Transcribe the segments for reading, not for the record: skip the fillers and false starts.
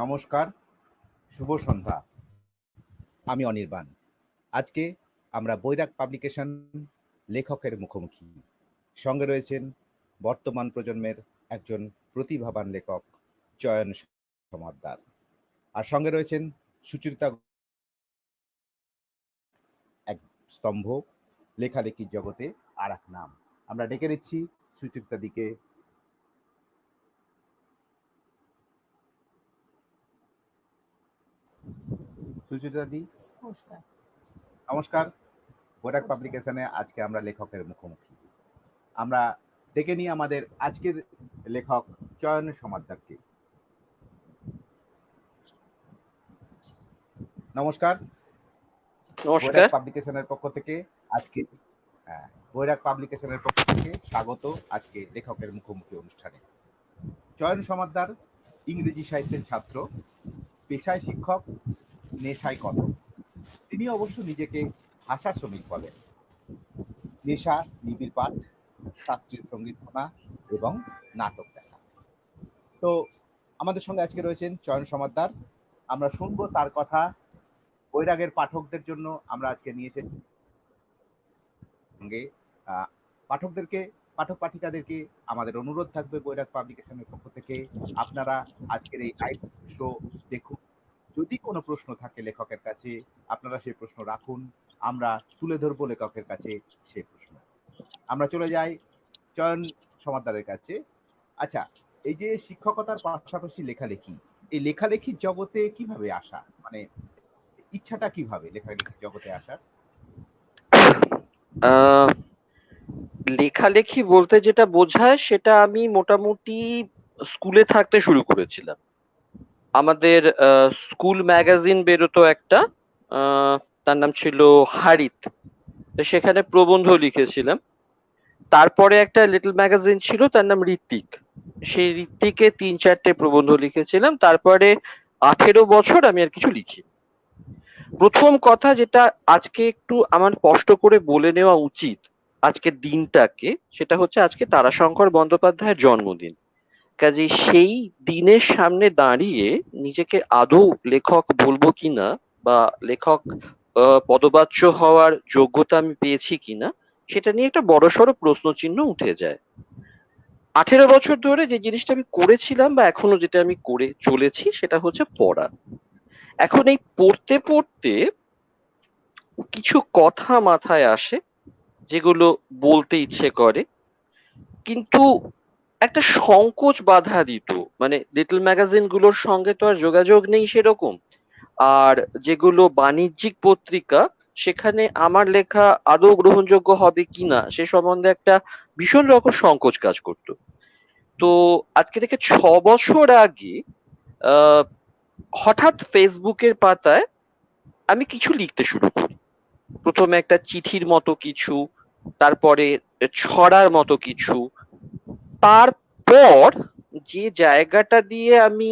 নমস্কার, শুভ সন্ধ্যা। আমি অনির্বাণ। আজকে আমরা বৈরাগ পাবলিকেশন লেখকের মুখোমুখি। সঙ্গে রয়েছেন বর্তমান প্রজন্মের একজন প্রতিভাবান লেখক চয়ন সমাদ্দার। আর সঙ্গে রয়েছেন সুচরিতা, এক স্তম্ভ, লেখালেখির জগতে আর এক নাম। আমরা ডেকে নিচ্ছি সুচরিতা দিকে। সুচরিতা দি, নমস্কার। নমস্কার। বৈরাগ পাবলিকেশনে আজকে আমরা লেখকের মুখোমুখি। আমরা ডেকে নিই আমাদের আজকের লেখক চয়ন সমাদ্দারকে। নমস্কার। নমস্কার। বৈরাগ পাবলিকেশনের পক্ষ থেকে আজকে বৈরাগ পাবলিকেশনের পক্ষ থেকে স্বাগত আজকে লেখকের মুখোমুখি অনুষ্ঠানে। চয়ন সমাদ্দার ইংরেজি সাহিত্যের ছাত্র, পেশায় শিক্ষক, নেশায় কতক। তিনি অবশ্য নিজেকে ভাষা শ্রমিক বলেন। নেশা নিবিড় পাঠ, শাস্ত্রীয় সঙ্গীত শোনা এবং নাটক দেখা। তো আমাদের সঙ্গে আজকে রয়েছেন চয়ন সমাদ্দার। আমরা শুনবো তার কথা। বৈরাগের পাঠকদের জন্য আমরা আজকে নিয়ে এসেছি সঙ্গে পাঠকদেরকে, পাঠক পাঠিকাদেরকে আমাদের অনুরোধ থাকবে বৈরাগ পাবলিকেশনের পক্ষ থেকে, আপনারা আজকের এই লাইভ শো দেখুন। যদি কোনো প্রশ্ন থাকে লেখকের কাছে, আপনারা সেই প্রশ্ন রাখুন, আমরা তুলে ধরবো লেখকের কাছে সেই প্রশ্ন। আমরা চলে যাই চয়ন সমাদ্দারের কাছে। আচ্ছা, এই যে শিক্ষকতার পাশাপাশি লেখালেখি, এই লেখালেখির জগতে কিভাবে আসা, মানে ইচ্ছাটা কিভাবে লেখালেখির জগতে আসার? লেখালেখি বলতে যেটা বোঝায় সেটা আমি মোটামুটি স্কুলে থাকতে শুরু করেছিলাম। আমাদের স্কুল ম্যাগাজিন বেরোতো একটা, তার নাম ছিল হারিত। তো সেখানে প্রবন্ধ লিখেছিলাম। তারপরে একটা লিটল ম্যাগাজিন ছিল, তার নাম ঋত্বিক। সেই ঋত্বিকে 3-4টে প্রবন্ধ লিখেছিলাম। তারপরে 18 বছর আমি আর কিছু লিখি। প্রথম কথা যেটা আজকে একটু আমার স্পষ্ট করে বলে নেওয়া উচিত আজকের দিনটাকে, সেটা হচ্ছে আজকে তারাশঙ্কর বন্দ্যোপাধ্যায়ের জন্মদিন। কাজেই সেই দিনের সামনে দাঁড়িয়ে নিজেকে আদৌ লেখক বলবো কিনা বা লেখক পদবাচ্য হওয়ার যোগ্যতা আমি পেয়েছি কিনা, সেটা নিয়ে একটা বড়সড় প্রশ্নচিহ্ন উঠে যায়। 18 বছর ধরে যে জিনিসটা আমি করেছিলাম বা এখনো যেটা আমি করে চলেছি সেটা হচ্ছে পড়া। এখন এই পড়তে পড়তে কিছু কথা মাথায় আসে যেগুলো বলতে ইচ্ছে করে, কিন্তু একটা সংকোচ বাধা দিত। মানে লিটল ম্যাগাজিন গুলোর সঙ্গে তো আর যোগাযোগ নেই সেরকম, আর যেগুলো বাণিজ্যিক পত্রিকা সেখানে আমার লেখা আদৌ গ্রহণযোগ্য হবে কিনা সে সম্বন্ধে একটা ভীষণ রকম সংকোচ কাজ করতো। তো আজকে থেকে 6 বছর আগে আহ হঠাৎ ফেসবুকের পাতায় আমি কিছু লিখতে শুরু করি। প্রথমে একটা চিঠির মতো কিছু, তারপরে ছড়ার মতো কিছু। তারপর যে জায়গাটা দিয়ে আমি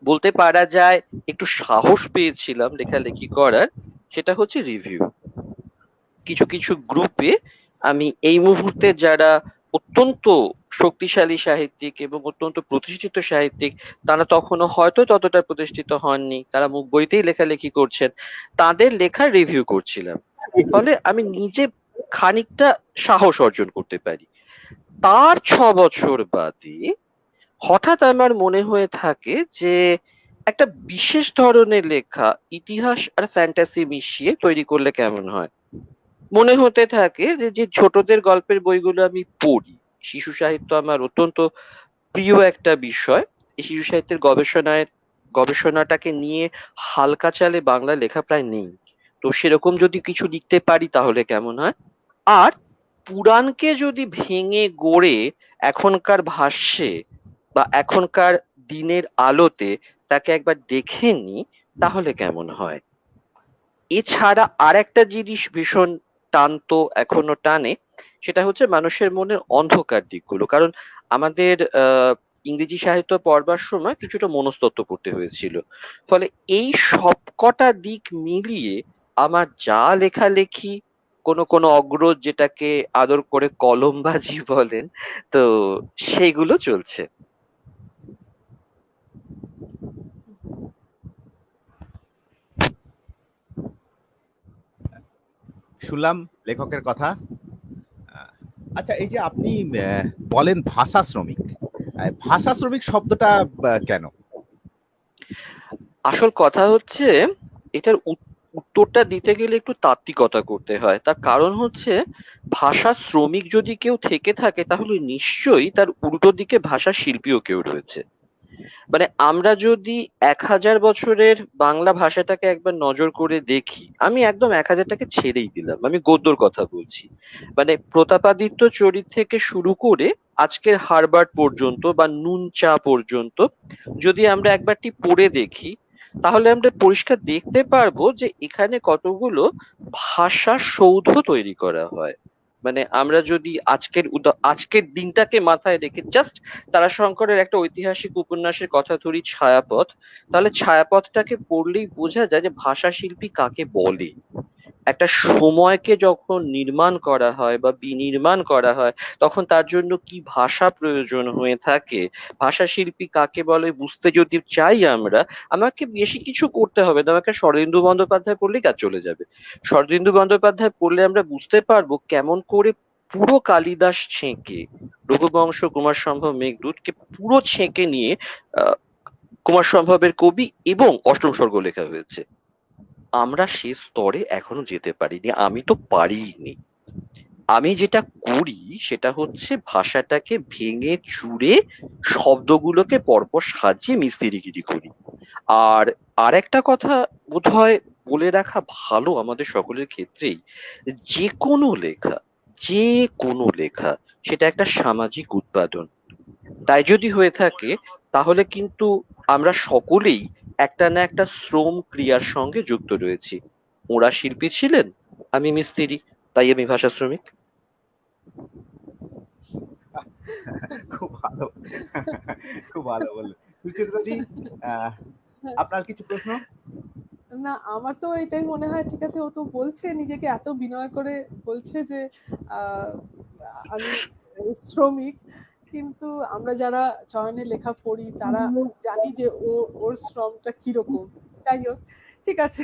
বলতে পারা যায় একটু সাহস পেয়েছিলাম লেখালেখি করার, সেটা হচ্ছে রিভিউ। কিছু কিছু গ্রুপে আমি এই মুহূর্তে যারা অত্যন্ত শক্তিশালী সাহিত্যিক এবং অত্যন্ত প্রতিষ্ঠিত সাহিত্যিক, তারা তখনও হয়তো ততটা প্রতিষ্ঠিত হননি, তারা মুখ বইতেই লেখালেখি করছেন, তাদের লেখার রিভিউ করছিলাম। ফলে আমি নিজে খানিকটা সাহস অর্জন করতে পারি। তার 6 বছর বাদে হঠাৎ আমার মনে হয়ে থাকে যে একটা বিশেষ ধরনের লেখা ইতিহাস আর ফ্যান্টাসি মিশিয়ে তৈরি করলে কেমন হয়। মনে হতে থাকে যে যে ছোটদের গল্পের বইগুলো আমি পড়ি, শিশু সাহিত্য আমার অত্যন্ত প্রিয় একটা বিষয়। এই শিশু সাহিত্যের গবেষণাটাকে নিয়ে হালকা চালে বাংলা লেখা প্রায় নেই। তো সেরকম যদি কিছু লিখতে পারি তাহলে কেমন হয়। আর পুরাণকে যদি ভেঙে গড়ে এখনকার ভাষ্যে বা এখনকার দিনের আলোতে তাকে একবার দেখে নি তাহলে কেমন হয়। এছাড়া আর একটা জিনিস ভীষণ টানতো, এখনো টানে, সেটা হচ্ছে মানুষের মনের অন্ধকার দিকগুলো। কারণ আমাদের ইংরেজি সাহিত্য পড়বার সময় কিছুটা মনস্তত্ত্ব পড়তে হয়েছিল। ফলে এই সবকটা দিক মিলিয়ে আমার যা লেখালেখি, কোনো কোনো অগ্রজ যেটাকে আদর করে কলমবাজি বলেন, তো সেগুলো চলছে। শুনলাম লেখকের কথা। আচ্ছা, এই যে আপনি বলেন ভাষা শ্রমিক, ভাষা শ্রমিক শব্দটা কেন? আসল কথা হচ্ছে, এটার উত্তরটা দিতে গেলে একটু তাত্ত্বিকতা করতে হয়। তার কারণ হচ্ছে, ভাষা শ্রমিক যদি কেউ থেকে থাকে তাহলে নিশ্চয়ই তার উল্টো দিকে ভাষা শিল্পীও কেউ রয়েছে। মানে আমরা যদি 1000 বছরের বাংলা ভাষাটাকে একবার নজর করে দেখি, আমি একদম 1000টাকে ছেড়েই দিলাম, আমি গদ্যর কথা বলছি। মানে প্রতাপাদিত্য চরিত থেকে শুরু করে আজকের হারবার্ট পর্যন্ত বা নুন চা পর্যন্ত যদি আমরা একবারটি পড়ে দেখি, তাহলে আমরা পরিষ্কার দেখতে পারবো যে এখানে কতগুলো ভাষা সৌধ তৈরি করা হয়। মানে আমরা যদি আজকের দিনটাকে মাথায় রেখে জাস্ট তারাশঙ্করের একটা ঐতিহাসিক উপন্যাসের কথা ধরি, ছায়াপথ, তাহলে ছায়াপথটাকে পড়লেই বোঝা যায় যে ভাষা শিল্পী কাকে বলে। একটা সময়কে যখন নির্মাণ করা হয় বা বিনির্মাণ করা হয়, তখন তার জন্য কি ভাষা প্রয়োজন হয়ে থাকে, ভাষা শিল্পী কাকে বলে বুঝতে যদি চাই আমরা, আমাকে বেশি কিছু করতে হবে না, আমাকে শরদিন্দু বন্দ্যোপাধ্যায় পড়লেই কাজ চলে যাবে। শরদিন্দু বন্দ্যোপাধ্যায় পড়লে আমরা বুঝতে পারবো কেমন করে পুরো কালিদাস ছেঁকে, রঘুবংশ, কুমার সম্ভব, মেঘদূতকে পুরো ছেঁকে নিয়ে আহ কুমার সম্ভবের কবি এবং অষ্টম স্বর্গ লেখা হয়েছে। আমরা সে স্তরে এখনো যেতে পারিনি, আমি তো পারিনি। আমি যেটা করি সেটা হচ্ছে ভাষাটাকে ভেঙে চুরে শব্দগুলোকে পরপর সাজিয়ে মিস্ত্রিগিরি করি। আর আরেকটা কথা বোধহয় বলে রাখা ভালো আমাদের সকলের ক্ষেত্রেই, যে কোনো লেখা, যে কোনো লেখা সেটা একটা সামাজিক উৎপাদন। তাই যদি হয়ে থাকে, তাহলে কিন্তু আমরা সকলেই একটা না একটা শ্রম ক্রিয়ার সঙ্গে যুক্ত রয়েছি। ওরা শিল্পী ছিলেন, আমি মিস্ত্রি, তাই আমি ভাষা শ্রমিক। খুব ভালো, খুব ভালো বললেন সুচরিতাদি। আপনার কিছু প্রশ্ন? না, আমার তো এটাই মনে হয়, ঠিক আছে, ও তো বলছে, নিজেকে এত বিনয় করে বলছে যে আহ, আমি শ্রমিক, কিন্তু আমরা যারা চয়নের লেখা পড়ি তারা জানি যে ওর শ্রমটা কিরকম। যাই হোক, ঠিক আছে,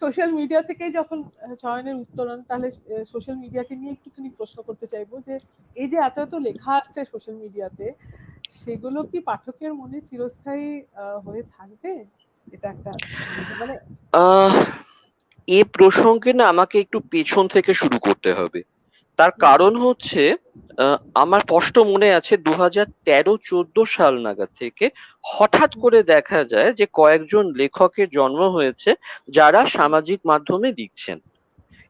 সোশ্যাল মিডিয়া থেকেই যখন চয়নের উত্তরণ, তাহলে সোশ্যাল মিডিয়াকে নিয়ে একটুখানি প্রশ্ন করতে চাইবো যে এই যে এত এত লেখা আসছে সোশ্যাল মিডিয়াতে, সেগুলো কি পাঠকের মনে চিরস্থায়ী হয়ে থাকবে? এটা একটা মানে আহ এ প্রসঙ্গে না আমাকে একটু পেছন থেকে শুরু করতে হবে। তার কারণ হচ্ছে, আমার স্পষ্ট মনে আছে 2013-14 সাল নাগাদ থেকে হঠাৎ করে দেখা যায় যে কয়েকজন লেখকের জন্ম হয়েছে যারা সামাজিক মাধ্যমে লিখছেন,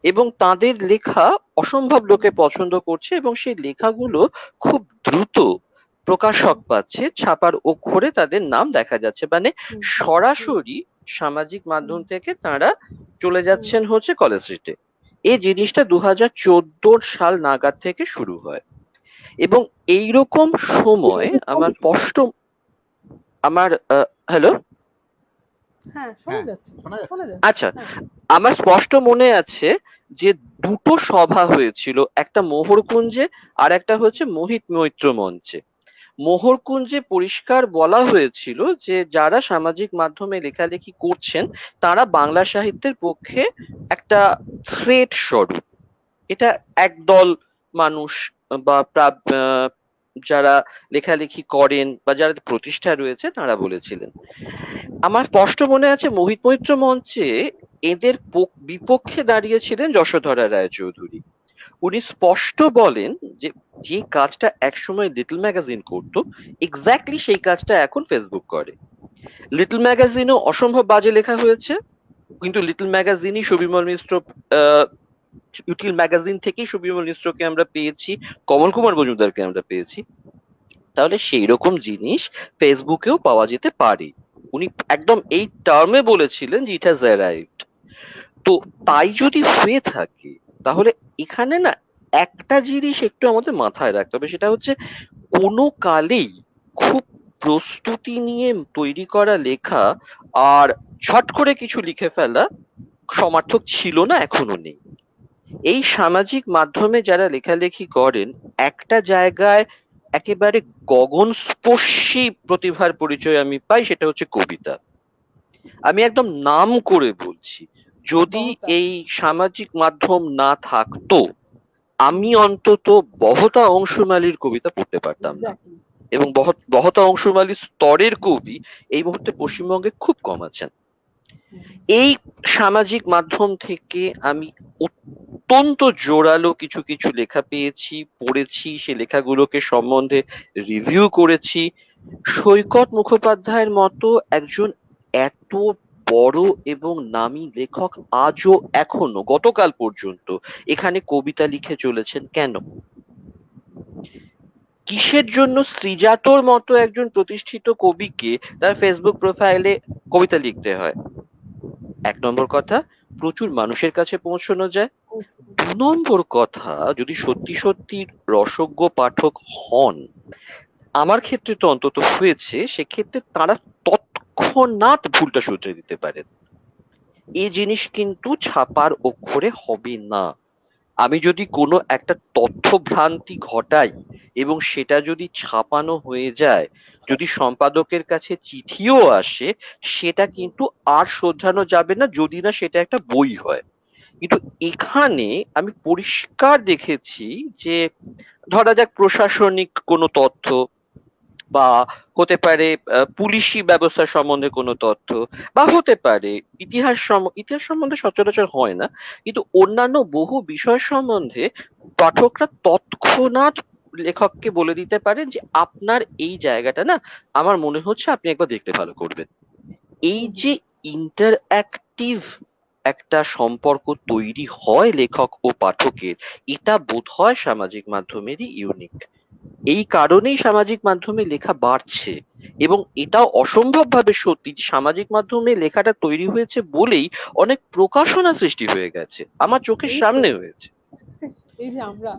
এবং তাদের লেখা অসম্ভব লোকে পছন্দ করছে, এবং সেই লেখাগুলো খুব দ্রুত প্রকাশক পাচ্ছে, ছাপার অক্ষরে তাদের নাম দেখা যাচ্ছে। মানে সরাসরি সামাজিক মাধ্যম থেকে তারা চলে যাচ্ছেন হচ্ছে কলেজ স্ট্রিটে। এই জিনিসটা 2014 সাল নাগাদ থেকে শুরু হয়, এবং এইরকম সময় আমার স্পষ্ট, আমার হ্যালো, হ্যাঁ, শোনা হ্যাঁ, যাচ্ছে, শোনা যাচ্ছে। শোনা যাচ্ছে। আচ্ছা, হ্যাঁ, আমার স্পষ্ট মনে আছে যে দুটো সভা হয়েছিল, একটা মোহরকুঞ্জে আর একটা হচ্ছে মোহিত মৈত্র মঞ্চে। মোহরকুঞ্জে পরিষ্কার বলা হয়েছিল যে যারা সামাজিক মাধ্যমে লেখালেখি করছেন তারা বাংলা সাহিত্যের পক্ষে একটা থ্রেট স্বরূপ। এটা একদল মানুষ বা যারা লেখালেখি করেন বা যারা প্রতিষ্ঠা রয়েছে তারা বলেছিলেন। আমার স্পষ্ট মনে আছে মোহিত মৈত্র মঞ্চে এদের বিপক্ষে দাঁড়িয়েছিলেন যশোধরা রায়চৌধুরী। উনি স্পষ্ট বলেন যে যে কাজটা একসময় লিটল ম্যাগাজিন করতো, এক্স্যাক্টলি সেই কাজটা এখন ফেসবুক করে। লিটল ম্যাগাজিনও অসম্ভব বাজে লেখা হয়েছে, কিন্তু লিটল ম্যাগাজিনই সুবিমল মিশ্র, লিটল ম্যাগাজিন থেকেই সুবিমল মিশ্রকে আমরা পেয়েছি, কমল কুমার মজুমদারকে আমরা পেয়েছি। তাহলে সেই রকম জিনিস ফেসবুকেও পাওয়া যেতে পারে। উনি একদম এই টার্মে বলেছিলেন যে ইট হ্যাজ অ্যারাইভড। তো তাই যদি হয়ে থাকে, তাহলে এখানে না একটা জিনিস একটু আমাদের মাথায় রাখতে হবে, সেটা হচ্ছে কোনো কালেই খুব প্রস্তুতি নিয়ে তৈরি করা লেখা আর ছট করে কিছু লিখে ফেলা সমার্থক ছিল না, এখনো নেই। এই সামাজিক মাধ্যমে যারা লেখালেখি করেন, একটা জায়গায় একেবারে গগনস্পর্শী প্রতিভার পরিচয় আমি পাই, সেটা হচ্ছে কবিতা। আমি একদম নাম করে বলছি, যদি বহতা। এই সামাজিক মাধ্যম না থাকতো আমি অন্তত বহতা অংশুমালির কবিতা পড়তে পারতাম না। এক্স্যাক্টলি। এবং বহতা অংশুমালির স্তরের কবি এই মুহূর্তে পশ্চিমবঙ্গে খুব কম আছেন। এই সামাজিক মাধ্যম থেকে আমি অত্যন্ত জোরালো কিছু কিছু লেখা পেয়েছি, পড়েছি, সে লেখাগুলোকে সম্বন্ধে রিভিউ করেছি। সৈকত মুখোপাধ্যায়ের মতো একজন এত বড় এবং নামী লেখক আজও এখনো গতকাল পর্যন্ত এখানে কবিতা লিখে চলেছেন কেন? কিসের জন্য শ্রীজাতর মতো একজন প্রতিষ্ঠিত কবিকে তার ফেসবুক প্রোফাইলে কবিতা লিখতে হয়? এক নম্বর কথা, প্রচুর মানুষের কাছে পৌঁছানো যায়। দু নম্বর কথা, যদি সত্যি সত্যি রসজ্ঞ পাঠক হন, আমার ক্ষেত্রে তো অন্তত হয়েছে, সেক্ষেত্রে তারা তৎক্ষণাৎ ভুলটা শুধরে দিতে পারেন। এই জিনিস কিন্তু ছাপার অক্ষরে হবে না। আমি যদি কোনো একটা তথ্য ভ্রান্তি ঘটাই এবং সেটা যদি ছাপানো হয়ে যায়, যদি সম্পাদকের কাছে চিঠিও আসে, সেটা কিন্তু আর শোধরানো যাবে না যদি না সেটা একটা বই হয়। কিন্তু এখানে আমি পরিষ্কার দেখেছি যে ধরা যাক প্রশাসনিক কোনো তথ্য বা হতে পারে পুলিশি ব্যবস্থা সম্বন্ধে কোনো তথ্য, বা হতে পারে ইতিহাস সম্বন্ধে সচরাচর হয় না, কিন্তু অন্যান্য বহু বিষয় সম্বন্ধে পাঠকরা তৎক্ষণাৎ লেখককে বলে দিতে পারেন যে আপনার এই জায়গাটা না আমার মনে হচ্ছে আপনি একবার দেখতে ভালো করবেন। এই যে ইন্টারঅ্যাক্টিভ একটা সম্পর্ক তৈরি হয় লেখক ও পাঠকের, এটা বোধহয় সামাজিক মাধ্যমেরই ইউনিক। এই কারণেই সামাজিক মাধ্যমে লেখা বাড়ছে, এবং এটাও অসম্ভবভাবে সত্যি যে সামাজিক মাধ্যমে লেখাটা তৈরি হয়েছে বলেই অনেক প্রকাশনা সৃষ্টি হয়ে গেছে। আমার চোখের এই তো, সামনে হয়েছে। এই যে আমরা।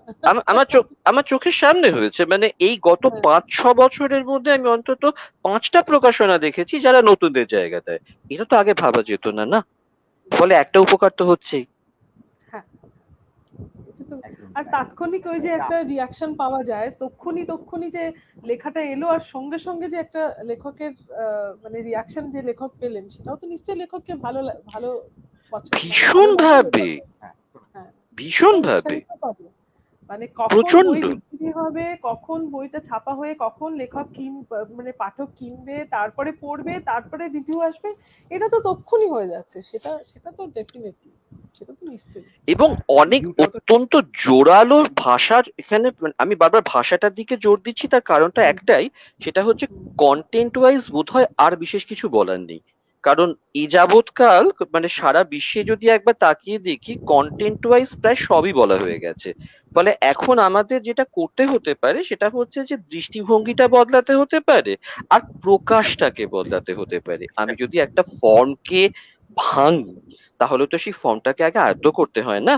আমার চোখের সামনে হয়েছে, মানে এই গত হ্যাঁ, 5-6 বছরের মধ্যে আমি অন্তত 5টা প্রকাশনা দেখেছি যারা নতুনদের জায়গা দেয়। এটা তো আগে ভাবা যেত না, না? ফলে একটা উপকার তো হচ্ছেই। হ্যাঁ, এটা তো। একদম আর তাই। তাৎক্ষণিক ওই যে একটা রিয়াকশন পাওয়া যায়, তক্ষুনি যে লেখাটা এলো আর সঙ্গে সঙ্গে যে একটা লেখকের মানে রিয়াকশন যে লেখক পেলেন, সেটাও তো নিশ্চয়ই লেখককে ভালো পছন্দ, মানে ভীষণ ভালো লাগে ভাবে, লেখকের। হ্যাঁ, হ্যাঁ, ভীষণ সেটাও ভাবে, উৎসাহিত করে। মানে কখন বই প্রচন্ড। বিক্রি হবে, কখন বইটা ছাপা হয়ে কখন লেখক মানে পাঠক কিনবে, তারপরে পড়বে, তারপরে রিভিউ আসবে, এটা তো তক্ষুনি হয়ে যাচ্ছে। সেটা তো ডেফিনেটলি, সেটা তো নিশ্চয়ই। এবং অনেক রিভিউটাও তো অত্যন্ত জোরালো ভাষার, এখানে আমি বারবার ভাষাটার দিকে জোর দিচ্ছি, তার কারণটা একটাই, সেটা হচ্ছে কন্টেন্ট ওয়াইজ বোধহয় আর বিশেষ কিছু বলার নেই। কারণ এ যাবৎকাল মানে সারা বিশ্বে যদি একবার তাকিয়ে দেখি, কন্টেন্ট ওয়াইজ প্রায় সবই বলা হয়ে গেছে। ফলে এখন আমাদের যেটা করতে হতে পারে সেটা হচ্ছে যে দৃষ্টিভঙ্গিটা বদলাতে হতে পারে, আর প্রকাশটাকে বদলাতে হতে পারে। আমি যদি একটা ফর্মকে ভাঙি, তাহলে তো সেই ফর্মটাকে আগে আয়ত্ত করতে হয়, না?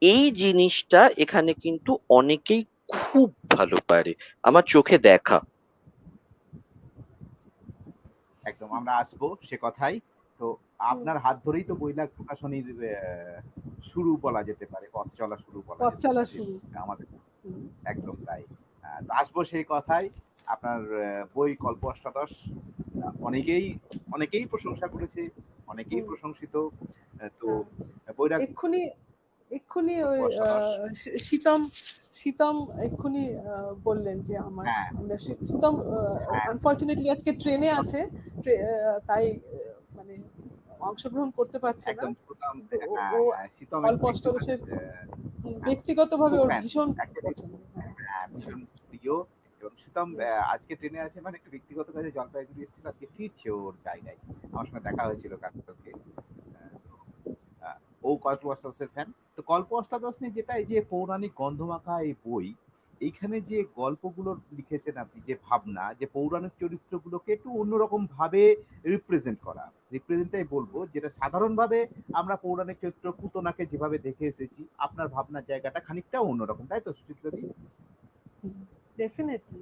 এই জিনিসটা এখানে কিন্তু অনেকেই খুব ভালো পারে, আমার চোখে দেখা। একদম আমরা আসবো সে কথাই। তো আপনার হাত ধরেই তো বৈলাগ প্রকাশনীর শুরু বলা যেতে পারে, পথ চলা শুরু বলা পথ যেতে চলা পারে শুরু। আমাদের। একদম তাই। তো আসবো সেই কথাই। আপনার বই কল্প অষ্টাদশ অনেকেই অনেকেই প্রশংসা করেছে, অনেকেই প্রশংসিত। তো বৈরাগ এক্ষুনি এক্ষুনি কল্প ওই অষ্টাদশ। শীতম শীতম এক্ষুনি বললেন যে আমার হ্যাঁ, আমরা শীতম হ্যাঁ, আনফরচুনেটলি আজকে ট্রেনে আছে, তাই মানে অংশগ্রহণ করতে পারছে না, একদম শুনলাম যে কিন্তু ও হ্যাঁ, ও হ্যাঁ, শীতম অল্প একজন একটুখানি অষ্টাদশের হ্যাঁ, ব্যক্তিগতভাবে খুব ওর ফ্যান। ভীষণ অ্যাকচুয়ালি পছন্দ। হ্যাঁ, হ্যাঁ, ভীষণ প্রিয়। এবং সুতরাং আজকে ট্রেনে আছে মানে একটু ব্যক্তিগত কাজে জলপাইগুড়ি এসেছিল, আজকে ফিরছে ওর জায়গায়। আমার সঙ্গে দেখা হয়েছিল কালকে। ও কল্প অষ্টাদশের ফ্যান। তো কল্প অষ্টাদশ নিয়ে যেটা, এই যে পৌরাণিক গন্ধমাখা এই বই, এইখানে যে গল্পগুলো লিখেছেন আপনি, যে ভাবনা, যে পৌরাণিক চরিত্রগুলোকে একটু অন্যরকম ভাবে রিপ্রেজেন্ট করা, রিপ্রেজেন্টটাই বলবো, যেটা সাধারণভাবে আমরা পৌরাণিক চরিত্র পুতনাকে যেভাবে দেখে এসেছি, আপনার ভাবনার জায়গাটা খানিকটা অন্যরকম, তাই তো সুচিত্রাদি? ডেফিনেটলি।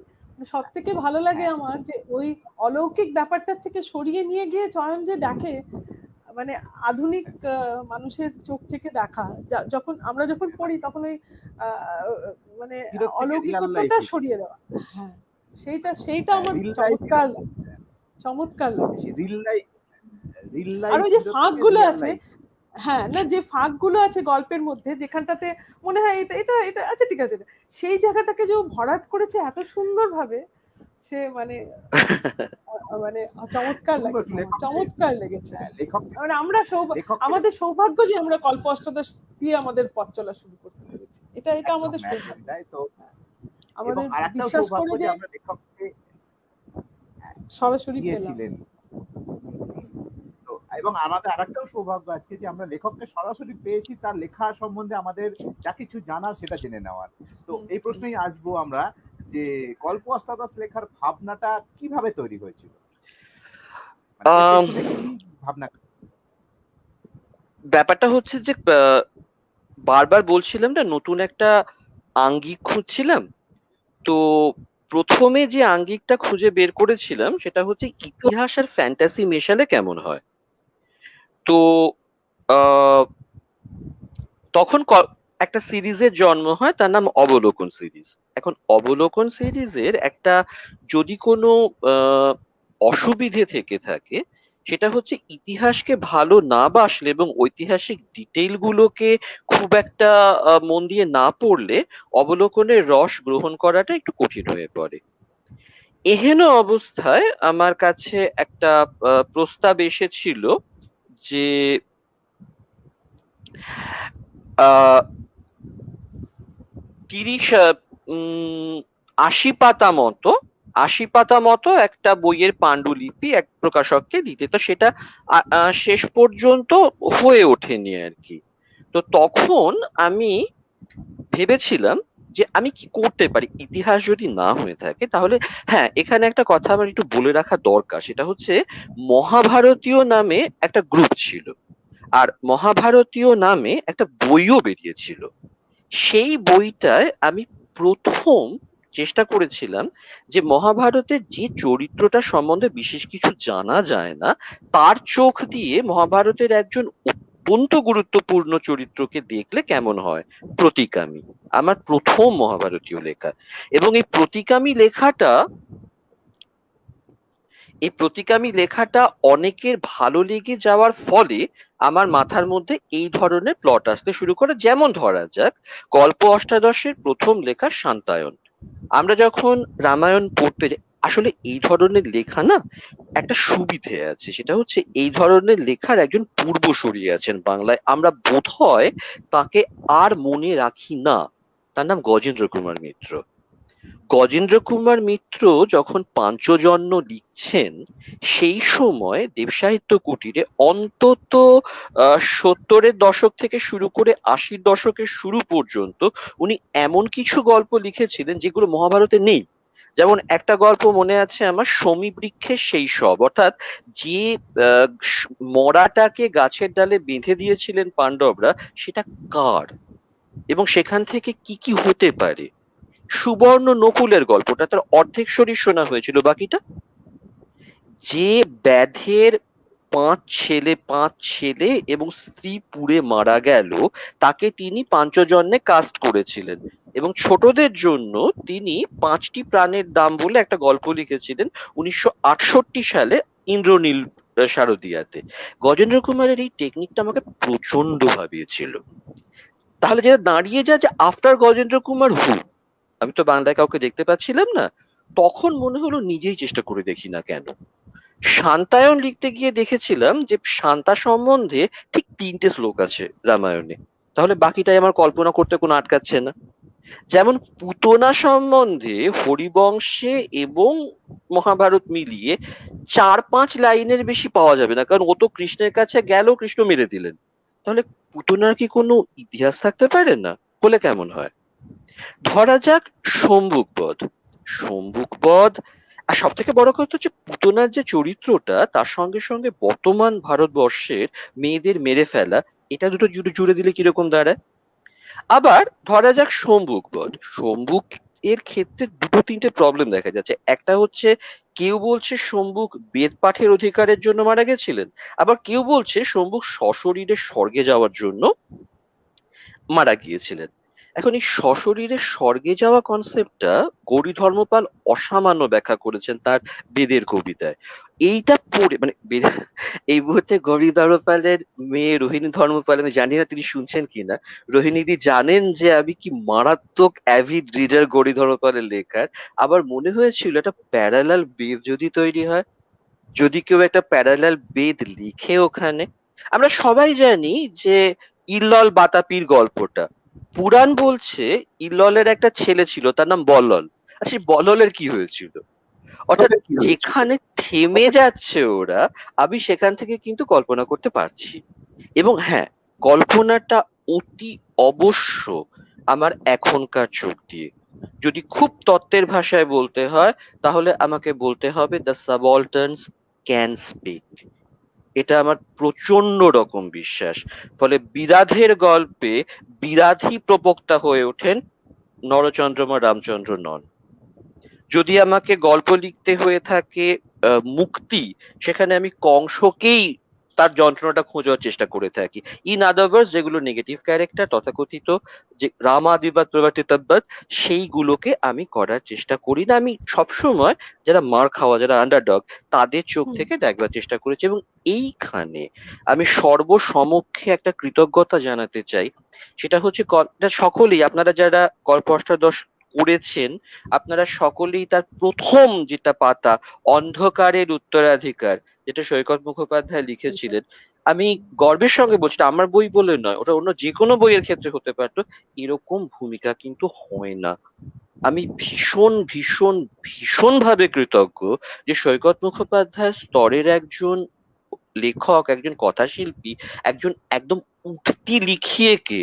সব থেকে ভালো লাগে হ্যাঁ, আমার যে ওই অলৌকিক ব্যাপারটার থেকে সরিয়ে নিয়ে গিয়ে চয়ন যে দেখে, মানে আধুনিক মানুষের চোখ থেকে দেখা, যখন পড়ি তখন ওই মানে হিরোর থেকে রিয়াল অলৌকিকতাটা লাইফে সরিয়ে দেওয়া। হ্যাঁ, সেইটা আমার রিল লাইফ চমৎকার লাগে, চমৎকার লাগে সেটা। রিল লাইফ রিল আর লাইফ ওই যে হিরো ফাঁক থেকে গুলো রিয়াল আছে, লাইফ। হ্যাঁ, না যে ফাঁকগুলো আছে গল্পের মধ্যে যেখানটাতে মনে হয় এটা এটা এটা আচ্ছা ঠিক আছে, সেই জায়গাটাকে যে ও ভরাট করেছে এত সুন্দরভাবে, সে মানে মানে চমৎকার সুন্দর লাগেছে, আমার লেখককে, চমৎকার লেগেছে। লেখককে মানে আমরা লেখককে আমাদের সৌভাগ্য যে আমরা কল্প অষ্টাদশ দিয়ে আমাদের পথ চলা শুরু করতে পেরেছি, এটা এটা আমাদের সৌভাগ্য। তাই তো। এবং আমাদের আরেকটাও বিশ্বাস সৌভাগ্য করে যে যে আমরা লেখককে সরাসরি পেলাম। দিয়েছিলেন। তো এবং আমাদের আরেকটাও সৌভাগ্য আজকে যে আমরা লেখককে সরাসরি পেয়েছি, তার লেখা সম্বন্ধে আমাদের যা কিছু জানার সেটা জেনে নেওয়ার। তো এই প্রশ্নেই আসবো আমরা যে কল্প অষ্টাদশ লেখার ভাবনাটা কিভাবে তৈরি হয়েছিল? মানে এর আম, পেছনে কি ভাবনা? ব্যাপারটা হচ্ছে যে বারবার বলছিলাম না, নতুন একটা আঙ্গিক খুঁজছিলাম। তো প্রথমে যে আঙ্গিকটা খুঁজে বের করেছিলাম সেটা হচ্ছে ইতিহাস আর ফ্যান্টাসি মেশালে কেমন হয়। তো আহ, তখন একটা সিরিজের জন্ম হয়, তার নাম অবলোকন সিরিজ। এখন অবলোকন সিরিজের একটা যদি কোনো আহ, অসুবিধে থেকে থাকে, সেটা হচ্ছে ইতিহাসকে ভালো না বাসলে এবং ঐতিহাসিক ডিটেইল গুলোকে খুব একটা মন দিয়ে না পড়লে অবলোকনের রস গ্রহণ করাটা একটু কঠিন হয়ে পড়ে। এহেন অবস্থায় আমার কাছে একটা প্রস্তাব এসেছিল যে আহ 30 80 পাতা মতো একটা বইয়ের পাণ্ডুলিপি এক প্রকাশককে দিতে। তো সেটা শেষ পর্যন্ত হয়ে ওঠেনি আর কি। তো তখন আমি ভেবেছিলাম যে আমি কি করতে পারি ইতিহাস যদি না হয়ে থাকে তাহলে। হ্যাঁ, এখানে একটা কথা আমার একটু বলে রাখা দরকার, সেটা হচ্ছে মহাভারতীয় নামে একটা গ্রুপ ছিল, আর মহাভারতীয় নামে একটা বইও বেরিয়েছিল। সেই বইটায় আমি প্রথম চেষ্টা করেছিলাম যে মহাভারতের যে চরিত্রটা সম্বন্ধে বিশেষ কিছু জানা যায় না, তার চোখ দিয়ে মহাভারতের একজন অত্যন্ত গুরুত্বপূর্ণ চরিত্রকে দেখলে কেমন হয়। প্রতিকামী আমার প্রথম মহাভারতীয় লেখা। এবং এই প্রতিকামী লেখাটা অনেকের ভালো লেগে যাওয়ার ফলে আমার মাথার মধ্যে এই ধরনের প্লট আসতে শুরু করে। যেমন ধরা যাক, গল্প অষ্টাদশের প্রথম লেখা শান্তায়ন। আমরা যখন রামায়ণ পড়তে যাই, আসলে এই ধরনের লেখা না একটা সুবিধে আছে, সেটা হচ্ছে এই ধরনের লেখার একজন পূর্বসূরি আছেন বাংলায়, আমরা বোধহয় তাকে আর মনে রাখি না। তার নাম গজেন্দ্র কুমার মিত্র। গজেন্দ্র কুমার মিত্র যখন পাঞ্চজন্য লিখছেন, সেই সময় দেবসাহিত্য কুটিরে অন্তত 70-এর দশক থেকে শুরু করে 80-র দশকের শুরু পর্যন্ত উনি এমন কিছু গল্প লিখেছিলেন যেগুলো মহাভারতে নেই। যেমন একটা গল্প মনে আছে আমার, শমী বৃক্ষের সেই সব, অর্থাৎ যে মরাটাকে গাছের ডালে বেঁধে দিয়েছিলেন পাণ্ডবরা, সেটা কার এবং সেখান থেকে কি কি হতে পারে। সুবর্ণ নকুলের গল্পটা, তার অর্ধেক শরীর শোনা হয়েছিল, বাকিটা। যে ব্যাধের 5 ছেলে এবং স্ত্রী পুড়ে মারা গেল, তাকে তিনি পাঞ্চজন্যে কাস্ট করেছিলেন এবং ছোটদের জন্য তিনি 5টি প্রাণের দাম বলে একটা গল্প লিখেছিলেন 1968 সালে ইন্দ্রনীল শারদিয়াতে। গজেন্দ্র কুমারের এই টেকনিকটা আমাকে প্রচন্ড ভাবিয়েছিল। তাহলে যেটা দাঁড়িয়ে যায় যে আফটার গজেন্দ্র কুমার হু, আমি তো বাংলায় কাউকে দেখতে পাচ্ছিলাম না। তখন মনে হলো নিজেই চেষ্টা করে দেখি না কেন। শান্তায়ন লিখতে গিয়ে দেখেছিলাম যে শান্তা সম্বন্ধে ঠিক 3টে শ্লোক আছে রামায়ণে, তাহলে বাকিটাই আমার কল্পনা করতে কোনো আটকাচ্ছে না। যেমন পুতনা সম্বন্ধে হরিবংশে এবং মহাভারত মিলিয়ে 4-5 লাইনের বেশি পাওয়া যাবে না, কারণ ও তো কৃষ্ণের কাছে গেল, কৃষ্ণ মেরে দিলেন। তাহলে পুতনার কি কোনো ইতিহাস থাকতে পারে না? বলে কেমন হয়? ধরা যাক সম্মুখবধ। সম্মুখবধ আর সব থেকে বড় কথা হচ্ছে পুতনার যে চরিত্রটা, তার সঙ্গে সঙ্গে বর্তমান ভারতবর্ষের মেয়েদের মেরে ফেলা, এটা দুটো জুড়ে জুড়ে দিলে কিরকম দাঁড়ায়? আবার ধরা যাক সম্মুখবধ। সম্মুখ এর ক্ষেত্রে 2-3টে প্রবলেম দেখা যাচ্ছে। একটা হচ্ছে কেউ বলছে সম্মুখ বেদ পাঠের অধিকারের জন্য মারা গেছিলেন, আবার কেউ বলছে সম্মুখ সশরীরে স্বর্গে যাওয়ার জন্য মারা গিয়েছিলেন। এখন এই সশরীরে স্বর্গে যাওয়া কনসেপ্টটা গৌরী ধর্মপাল অসামান্য ব্যাখ্যা করেছেন তার বেদের কবিতায়। এইটা পড়ে মানে এই মুহূর্তে গৌরী ধর্মপালের মেয়ে রোহিণী ধর্মপাল, আমি জানি না তিনি শুনছেন কিনা, রোহিণীদি জানেন যে আমি কি মারাত্মক অ্যাভিড রিডার গৌরী ধর্মপালের লেখার। আবার মনে হয়েছিল একটা প্যারালাল বেদ যদি তৈরি হয়, যদি কেউ একটা প্যারালাল বেদ লিখে ওখানে। আমরা সবাই জানি যে ইল্লল বাতাপির গল্পটা, পুরাণ বলছে ইল্ললের একটা ছেলে ছিল তার নাম বল্লল। আচ্ছা এই বল্ললের কি হয়েছিল? অর্থাৎ যেখানে থেমে যাচ্ছে ওরা, আমি সেখান থেকে কিন্তু কল্পনা করতে পারছি। এবং হ্যাঁ, কল্পনাটা অতি অবশ্য আমার এখনকার চোখ দিয়ে। যদি খুব তত্ত্বের ভাষায় বলতে হয় তাহলে আমাকে বলতে হবে দ্য সাবঅল্টার্নস ক্যান স্পিক। এটা আমার প্রচন্ড রকম বিশ্বাস। ফলে বিরাধের গল্পে বিরাধী প্রবক্তা হয়ে ওঠেন, নরচন্দ্রমা রামচন্দ্র নন। যদি আমাকে গল্প লিখতে হয়ে থাকে মুক্তি, সেখানে আমি কংসকেই তার যন্ত্রণাটা খোঁজার চেষ্টা করে থাকি। ইন আদার ওয়ার্ডস, যেগুলো নেগেটিভ ক্যারেক্টার তথাকথিত যে রামাদিবাদ প্রবর্তিতবাদ, সেইগুলোকে আমি করার চেষ্টা করি না। আমি সবসময় যারা মার খাওয়া, যারা আন্ডারডগ, তাদের চোখ থেকে দেখবার চেষ্টা করেছি। এবং এইখানে আমি সর্বসমক্ষে একটা কৃতজ্ঞতা জানাতে চাই। সেটা হচ্ছে সকলেই, আপনারা যারা গল্প অষ্টাদশ করেছেন, আপনারা সকলেই তার প্রথম যেটা পাতা অন্ধকারের উত্তরাধিকার, যেটা সৈকত মুখোপাধ্যায় লিখেছিলেন, আমি গর্বের সঙ্গে বলছি, এটা আমার বই বলে নয়, ওটা অন্য যে কোনো বইয়ের ক্ষেত্রে হতে পারতো, এরকম ভূমিকা কিন্তু হয় না। আমি ভীষণ ভীষণ ভীষণ ভাবে কৃতজ্ঞ যে সৈকত মুখোপাধ্যায় স্তরের একজন লেখক, একজন কথাশিল্পী, একজন একদম উঠতি লিখিয়ে কে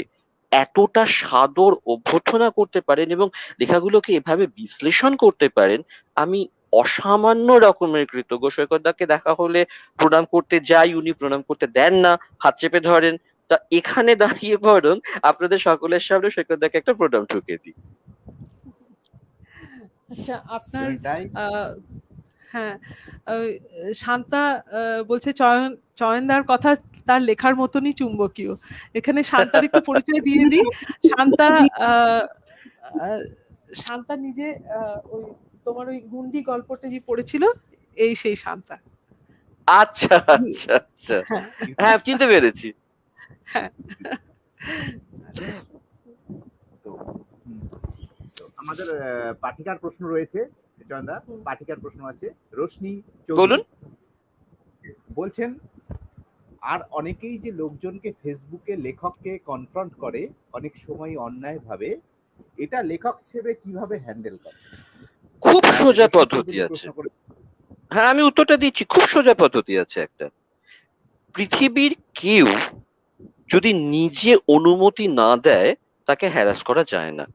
এতটা সাদর অভ্যর্থনা করতে পারেন এবং লেখাগুলোকে এভাবে বিশ্লেষণ করতে পারেন। আমি অসামান্য রকমের কৃতজ্ঞ। সৈকতদাকে দেখা হলে প্রণাম করতে যাই, উনি প্রণাম করতে দেন না, হাত চেপে ধরেন। তা এখানে দাঁড়িয়ে বরং আপনাদের সকলের সামনে সৈকতদাকে একটা প্রণাম ঠুকে দিই। আচ্ছা, আপনার তাই হ্যাঁ, শান্তা বলছে চয়নদার কথা তার লেখার মতনই চুম্বকীয়। এখানে শান্তার একটু পরিচয় দিয়ে দিই। শান্তা শান্তা নিজে ওই তোমার ওই গুন্ডি গল্পটা যে পড়েছিল, এই সেই শান্তা। আচ্ছা আচ্ছা আচ্ছা, হ্যাঁ চিনতে পেরেছি। হ্যাঁ, তো আমাদের পাঠিকার প্রশ্ন রয়েছে। জয়দা, পাঠিকার প্রশ্ন আছে। রোশনি বলুন। বলছেন, আর অনেকেই যে লোকজনকে ফেসবুকে লেখককে কনফ্রন্ট করে অনেক সময় অন্যায় ভাবে, এটা লেখক হিসেবে কিভাবে হ্যান্ডেল করে? খুব সোজা পদ্ধতি আছে। হ্যাঁ, আমি উত্তরটা দিচ্ছি। খুব সোজা পদ্ধতি আছে একটা। পৃথিবীর কেউ যদি নিজে অনুমতি না দেয় তাকে হ্যারাস করা যায় না।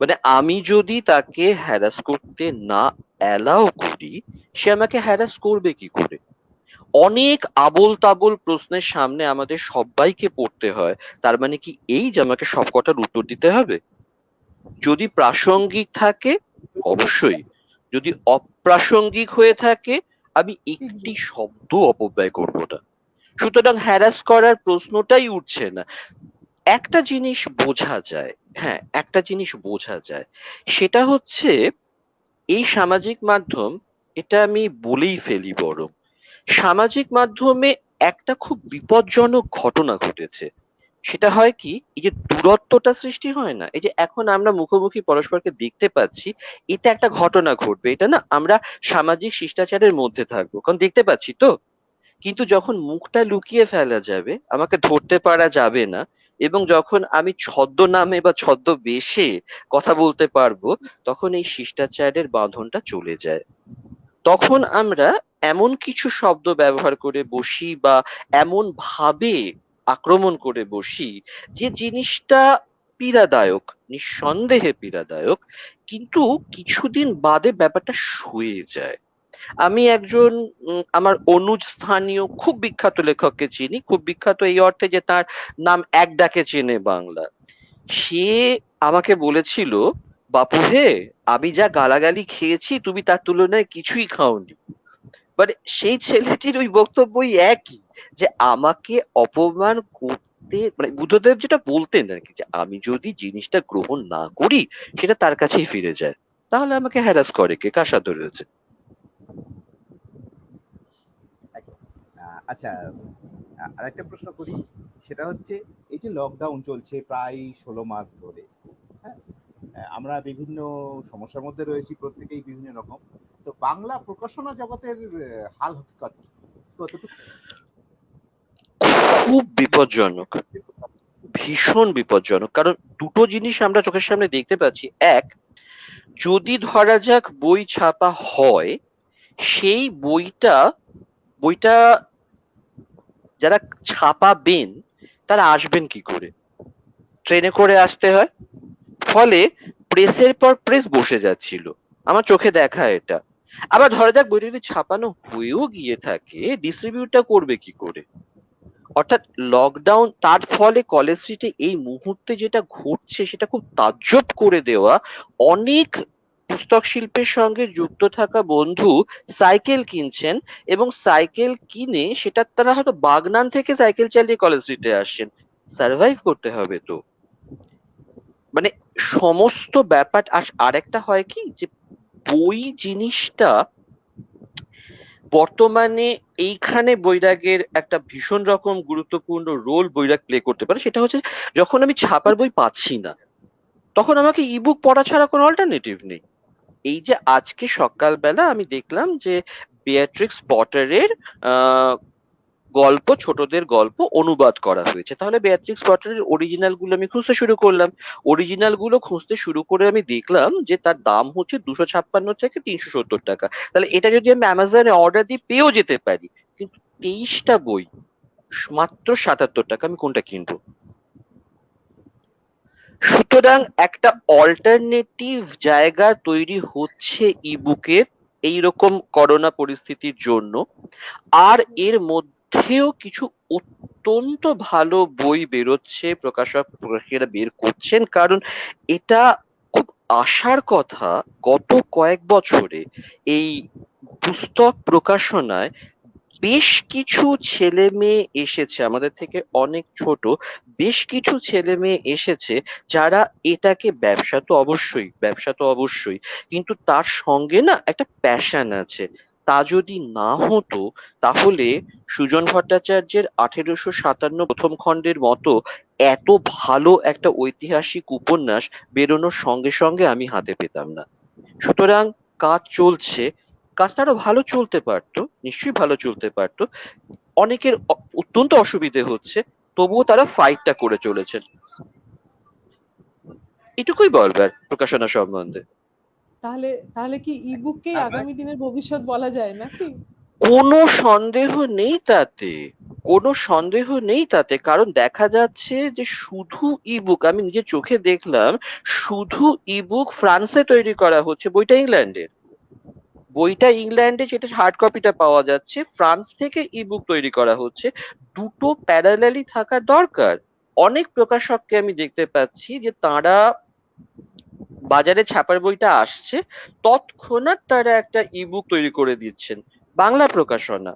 মানে আমি যদি তাকে হ্যারাস করতে না অ্যালাউ করি, সে আমাকে হ্যারাস করবে কি করে? অনেক আবোল তাবোল প্রশ্নের সামনে আমাদের সবাইকে পড়তে হয়। তার মানে কি এই যে আমাকে সব কটার উত্তর দিতে হবে? যদি প্রাসঙ্গিক থাকে অবশ্যই, যদি অপ্রাসঙ্গিক হয়ে থাকে আমি একটি শব্দ অপব্যয় করব না। সুতরাং হ্যারাস করার প্রশ্নটাই উঠছে না। একটা জিনিস বোঝা যায়, হ্যাঁ একটা জিনিস বোঝা যায়, সেটা হচ্ছে এই সামাজিক মাধ্যম, এটা আমি বলেই ফেলি বরং, সামাজিক মাধ্যমে একটা খুব বিপজ্জনক ঘটনা ঘটেছে। সেটা হয় কি, এই যে দূরত্বটা সৃষ্টি হয় না, এই যে এখন আমরা মুখোমুখি পরস্পরকে দেখতে পাচ্ছি, এটা একটা ঘটনা ঘটবে, এটা না আমরা সামাজিক শিষ্টাচারের মধ্যে থাকবো কারণ দেখতে পাচ্ছি তো। কিন্তু যখন মুখটা লুকিয়ে ফেলা যাবে, আমাকে ধরতে পারা যাবে না, এবং যখন আমি ছদ্মনামে বা ছদ্মবেশে কথা বলতে পারবো, তখন এই শিষ্টাচারের বাঁধনটা চলে যায়। তখন আমরা এমন কিছু শব্দ ব্যবহার করে বসি বা এমন ভাবে আক্রমণ করে বসি যে জিনিসটা পীড়াদায়ক, নিঃসন্দেহে পীড়াদায়ক, কিন্তু কিছুদিন বাদে ব্যাপারটা সয়ে যায়। আমি একজন আমার অনুজ স্থানীয় খুব বিখ্যাত লেখককে চিনি, খুব বিখ্যাত এই অর্থে যে তার নাম এক ডাকে চেনে বাংলা। সে আমাকে বলেছিল, বাপু হে, আমি যা গালাগালি খেয়েছি তুমি তার তুলনায় কিছুই খাওনি। মানে সেই ছেলেটির ওই বক্তব্যই একই, যে আমাকে অপমান করতে মানে বুদ্ধদেব যেটা বলতেন আর কি, যে আমি যদি জিনিসটা গ্রহণ না করি সেটা তার কাছেই ফিরে যায়, তাহলে আমাকে হ্যারাস করে কে, কার সাধ্য রয়েছে? একদম। আচ্ছা, আরেকটা প্রশ্ন করি, সেটা হচ্ছে এই যে লকডাউন চলছে প্রায় ১৬ মাস ধরে, হ্যাঁ, আমরা বিভিন্ন সমস্যার মধ্যে রয়েছি, প্রত্যেকেই বিভিন্ন রকম। তো বাংলা প্রকাশনা জগতের হাল হকিকত কি? কতটুকু খুব বিপজ্জনক, ভীষণ বিপজ্জনক। কারণ দুটো জিনিস আমরা চোখের সামনে দেখতে পাচ্ছি। এক, যদি ধরা যাক বই ছাপা হয়, সেই বইটা যারা ছাপাবেন তারা আসবেন কি করে? ট্রেনে করে আসতে হয়, ফলে প্রেসের পর প্রেস বসে যাচ্ছিল, আমার চোখে দেখা এটা। আবার ধরা যাক বইটা যদি ছাপানো হয়েও গিয়ে থাকে, ডিস্ট্রিবিউটটা করবে কি করে? অর্থাৎ লকডাউন, তার ফলে কলেজ স্ট্রিটে এই মুহূর্তে যেটা ঘটছে সেটা খুব তাজ্জব করে দেওয়া। অনেক পুস্তক শিল্পের সঙ্গে যুক্ত থাকা বন্ধু সাইকেল কিনছেন, এবং সাইকেল কিনে সেটা তারা হয়তো বাগনান থেকে সাইকেল চালিয়ে কলেজ স্ট্রিটে আসছেন। সার্ভাইভ করতে হবে তো, মানে সমস্ত ব্যাপার। আর একটা হয় কি, যে বই জিনিসটা বর্তমানে এইখানে বৈরাগের একটা ভীষণ রকম গুরুত্বপূর্ণ রোল বৈরাগ প্লে করতে পারে। সেটা হচ্ছে, যখন আমি ছাপার বই পাচ্ছি না, তখন আমাকে ইবুক পড়া ছাড়া কোনো অল্টারনেটিভ নেই। এই যে আজকে সকালবেলা আমি দেখলাম যে বেয়াট্রিক্স পটারের আহ গল্প, ছোটদের গল্প অনুবাদ করা হয়েছে, তাহলে বেয়াট্রিক্স পটারের অরিজিনাল গুলো আমি খুঁজতে শুরু করলাম। অরিজিনাল গুলো খুঁজতে শুরু করে আমি দেখলাম যে তার দাম হচ্ছে 256 থেকে 370 টাকা। তাহলে এটা যদি আমি অ্যামাজনে অর্ডার দিয়ে পেয়েও যেতে পারি, কিন্তু 23টা বই মাত্র 77 টাকা, আমি কোনটা কিনবো? সুতরাং একটা অল্টারনেটিভ জায়গা তৈরি হচ্ছে ইবুকের এইরকম করোনা পরিস্থিতির জন্য। আর এর মধ্যেও কিছু অত্যন্ত ভালো বই বেরোচ্ছে, প্রকাশকেরা বের করছেন। কারণ এটা খুব আশার কথা, গত কয়েক বছরে এই পুস্তক প্রকাশনায় বেশ কিছু ছেলে মেয়ে এসেছে, আমাদের থেকে অনেক ছোট, বেশ কিছু ছেলে মেয়ে এসেছে যারা এটাকে, ব্যবসা তো অবশ্যই, কিন্তু তার সঙ্গে না একটা প্যাশন আছে। তা যদি না হতো, তাহলে সুজন ভট্টাচার্যের 1857 প্রথম খণ্ডের মতো এত ভালো একটা ঐতিহাসিক উপন্যাস বেরোনোর সঙ্গে সঙ্গে আমি হাতে পেতাম না। সুতরাং কাজ চলছে, কাজটা আরো ভালো চলতে পারতো, নিশ্চয়ই ভালো চলতে পারতো। অনেকের অত্যন্ত অসুবিধে হচ্ছে, তবুও তারা ফাইটটা করে চলেছেন। এটুকুই বলবার প্রকাশনা সম্বন্ধে। তাহলে তাহলে কি ইবুককেই তার মানে আগামী দিনের ভবিষ্যৎ বলা যায় নাকি? কোনো সন্দেহ নেই তাতে, কোনো সন্দেহ নেই তাতে। কারণ দেখা যাচ্ছে যে শুধু ইবুক, আমি নিজের চোখে দেখলাম, শুধু ইবুক ফ্রান্সে তৈরি করা হচ্ছে, বইটা ইংল্যান্ডে যেটা হার্ড কপিটা পাওয়া যাচ্ছে, ফ্রান্স থেকে ইবুক তৈরি করা হচ্ছে। দুটো প্যারালালি থাকা দরকার। অনেক প্রকাশককে আমি দেখতে পাচ্ছি যে তারা বাজারে ছাপার বইটা আসছে, তৎক্ষণাৎ তারা একটা ইবুক তৈরি করে দিচ্ছেন, বাংলা প্রকাশনা।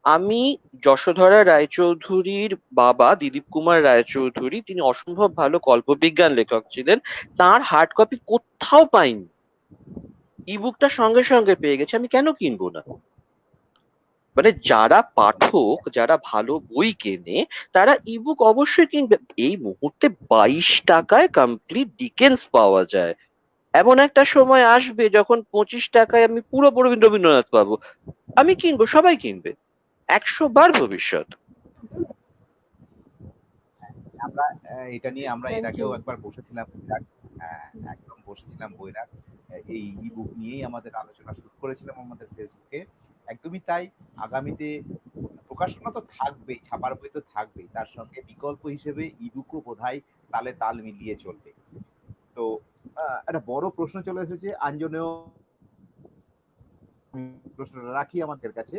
আমি যশোধরা রায়চৌধুরীর বাবা দিলীপ কুমার রায়চৌধুরী, তিনি অসম্ভব ভালো কল্পবিজ্ঞান লেখক ছিলেন, তার হার্ড কপি কোথাও পাইনি, ইবুকটা সঙ্গে সঙ্গে পেয়ে গেছে, আমি কেন কিনবো না? মানে যারা পাঠক, যারা ভালো বই কেনে, তারা ইবুক অবশ্যই কিনবে। এই মুহূর্তে 22 টাকায় কমপ্লিট ডিকেন্স পাওয়া যায়। এমন একটা সময় আসবে যখন 25 টাকায় আমি পুরো রবীন্দ্রনাথ পাবো, আমি কিনবো, সবাই কিনবে। 100 বার ভবিষ্যৎ। আমরা এটা নিয়ে আমরা এর থ্যাংক ইউ। আগেও একবার বসেছিলাম বৈরাগ। একদম বসেছিলাম বৈরাগ। এই ইবুক নিয়েই আমাদের আলোচনা শুরু করেছিলাম আমাদের ফেসবুকে। একদমই তাই। আগামীতে প্রকাশনা তো থাকবেই, ছাপার বই তো থাকবেই। তার সঙ্গে বিকল্প হিসেবে ইবুকও বোধহয় তালে তাল মিলিয়ে চলবে। তো একটা বড় প্রশ্ন চলে এসেছে আঞ্জনেয়, প্রশ্নটা রাখি আমাদের কাছে।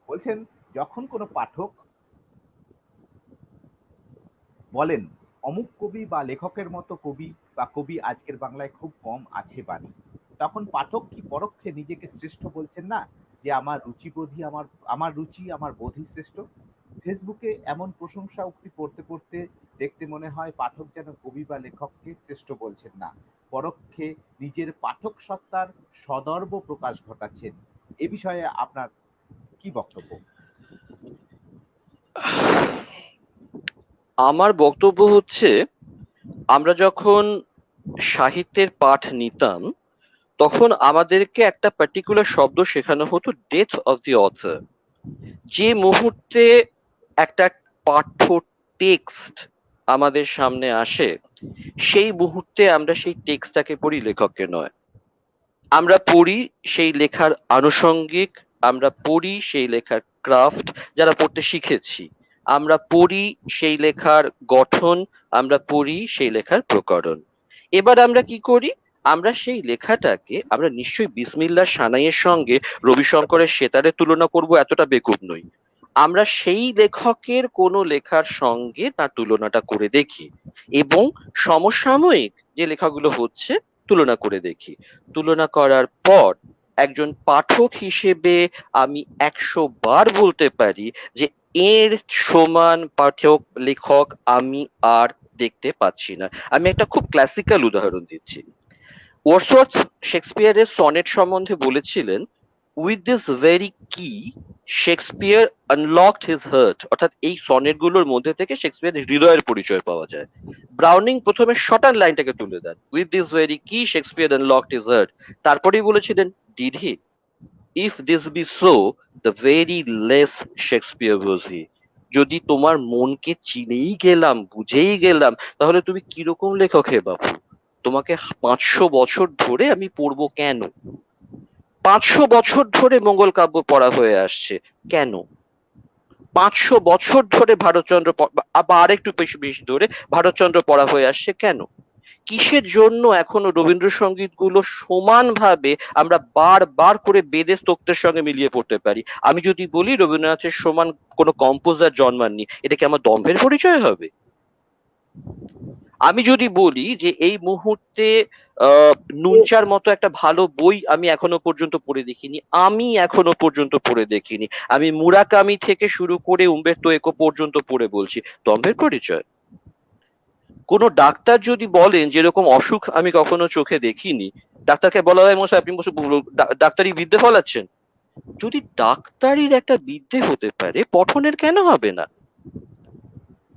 বলছেন, যখন কোনো পাঠক বলেন অমুক কবি বা লেখকের মতো কবি বা কবি আজকের বাংলায় খুব কম আছে বাণী, তখন পাঠক কি পরোক্ষে নিজেকে শ্রেষ্ঠ বলছেন না? যে আমার রুচি আমার বোধই শ্রেষ্ঠ। ফেসবুকে এমন প্রশংসা উক্তি পড়তে পড়তে দেখতে মনে হয় পাঠক যেন কবি বা লেখককে শ্রেষ্ঠ বলছেন না, পরোক্ষে নিজের পাঠক সত্তার সদর্ব প্রকাশ ঘটাচ্ছেন। এ বিষয়ে আপনার কি বক্তব্য? আমার বক্তব্য হচ্ছে, আমরা যখন সাহিত্যের পাঠ নিতাম তখন আমাদেরকে একটা পার্টিকুলার শব্দ শেখানো হতো, ডেথ অফ দি অথর। যে মুহূর্তে একটা পাঠ্য টেক্সট আমাদের সামনে আসে, সেই মুহূর্তে আমরা সেই টেক্সটটাকে পড়ি, লেখককে নয়। আমরা পড়ি সেই লেখার আনুষঙ্গিক, আমরা পড়ি সেই লেখার ক্রাফট যারা পড়তে শিখেছি, আমরা পড়ি সেই লেখার গঠন, আমরা পড়ি সেই লেখার প্রকরণ। এবার আমরা কি করি, আমরা সেই লেখাটাকে আমরা নিশ্চয়ই বিসমিল্লাহ সানাইয়ের সঙ্গে রবিশঙ্করের সেতারের তুলনা করব, এতটা বেকুব নই। আমরা সেই লেখকের কোনো লেখার সঙ্গে তার তুলনাটা করে দেখি এবং সমসাময়িক যে লেখাগুলো হচ্ছে তুলনা করে দেখি। তুলনা করার পর একজন পাঠক হিসেবে আমি 100 বার বলতে পারি যে এর সমান পাঠক লেখক আমি আর দেখতে পাচ্ছি না। আমি একটা খুব ক্লাসিক্যাল উদাহরণ দিচ্ছি। ওয়ার্ডসওয়ার্থ শেক্সপিয়ারের সনেট সম্বন্ধে বলেছিলেন, with this very key Shakespeare unlocked his heart, অর্থাৎ এই সনেট গুলোর মধ্যে থেকে শেক্সপিয়ারের হৃদয়ের পরিচয় পাওয়া যায়। ব্রাউনিং প্রথমে শর্টার লাইনটাকে তুলে দেন, with this very key Shakespeare unlocked his heart, তারপরেই বলেছিলেন did he, if this be so the very less Shakespeare was he. যদি তোমার মনকে চিনেই গেলাম, বুঝেই গেলাম, তাহলে তুমি কিরকম লেখক হে বাপু? তোমাকে 500 বছর ধরে আমি পড়বো কেন? 500 বছর ধরে মঙ্গল কাব্য পড়া হয়ে আসছে কেন? 500 বছর ধরে ভারতচন্দ্র বা আরেকটু বেশি বেশি ধরে ভারতচন্দ্র পড়া হয়ে আসছে কেন? কিসের জন্য এখনো রবীন্দ্রসঙ্গীত গুলো সমানভাবে আমরা বারবার করে বেদে স্তোত্রের সঙ্গে মিলিয়ে পড়তে পারি? আমি যদি বলি রবীন্দ্রনাথের সমান কোনো কম্পোজার জন্মাননি, এটা কি আমার দম্ভের পরিচয় হবে? আমি যদি বলি যে এই মুহূর্তে নুনচার মতো একটা ভালো বই আমি এখনো পর্যন্ত পড়ে দেখিনি, আমি মুরাকামি থেকে শুরু করে উম্বের্তো একো পর্যন্ত পড়ে বলছি, দম্ভের পরিচয়? কোন ডাক্তার যদি বলেন যেরকম অসুখ আমি কখনো চোখে দেখিনি, ডাক্তারকে বলা হয় মশাই আপনি ডাক্তারি বিদ্যে ফলাচ্ছেন। যদি ডাক্তারির একটা বিদ্যে হতে পারে, পঠনের কেন হবে না?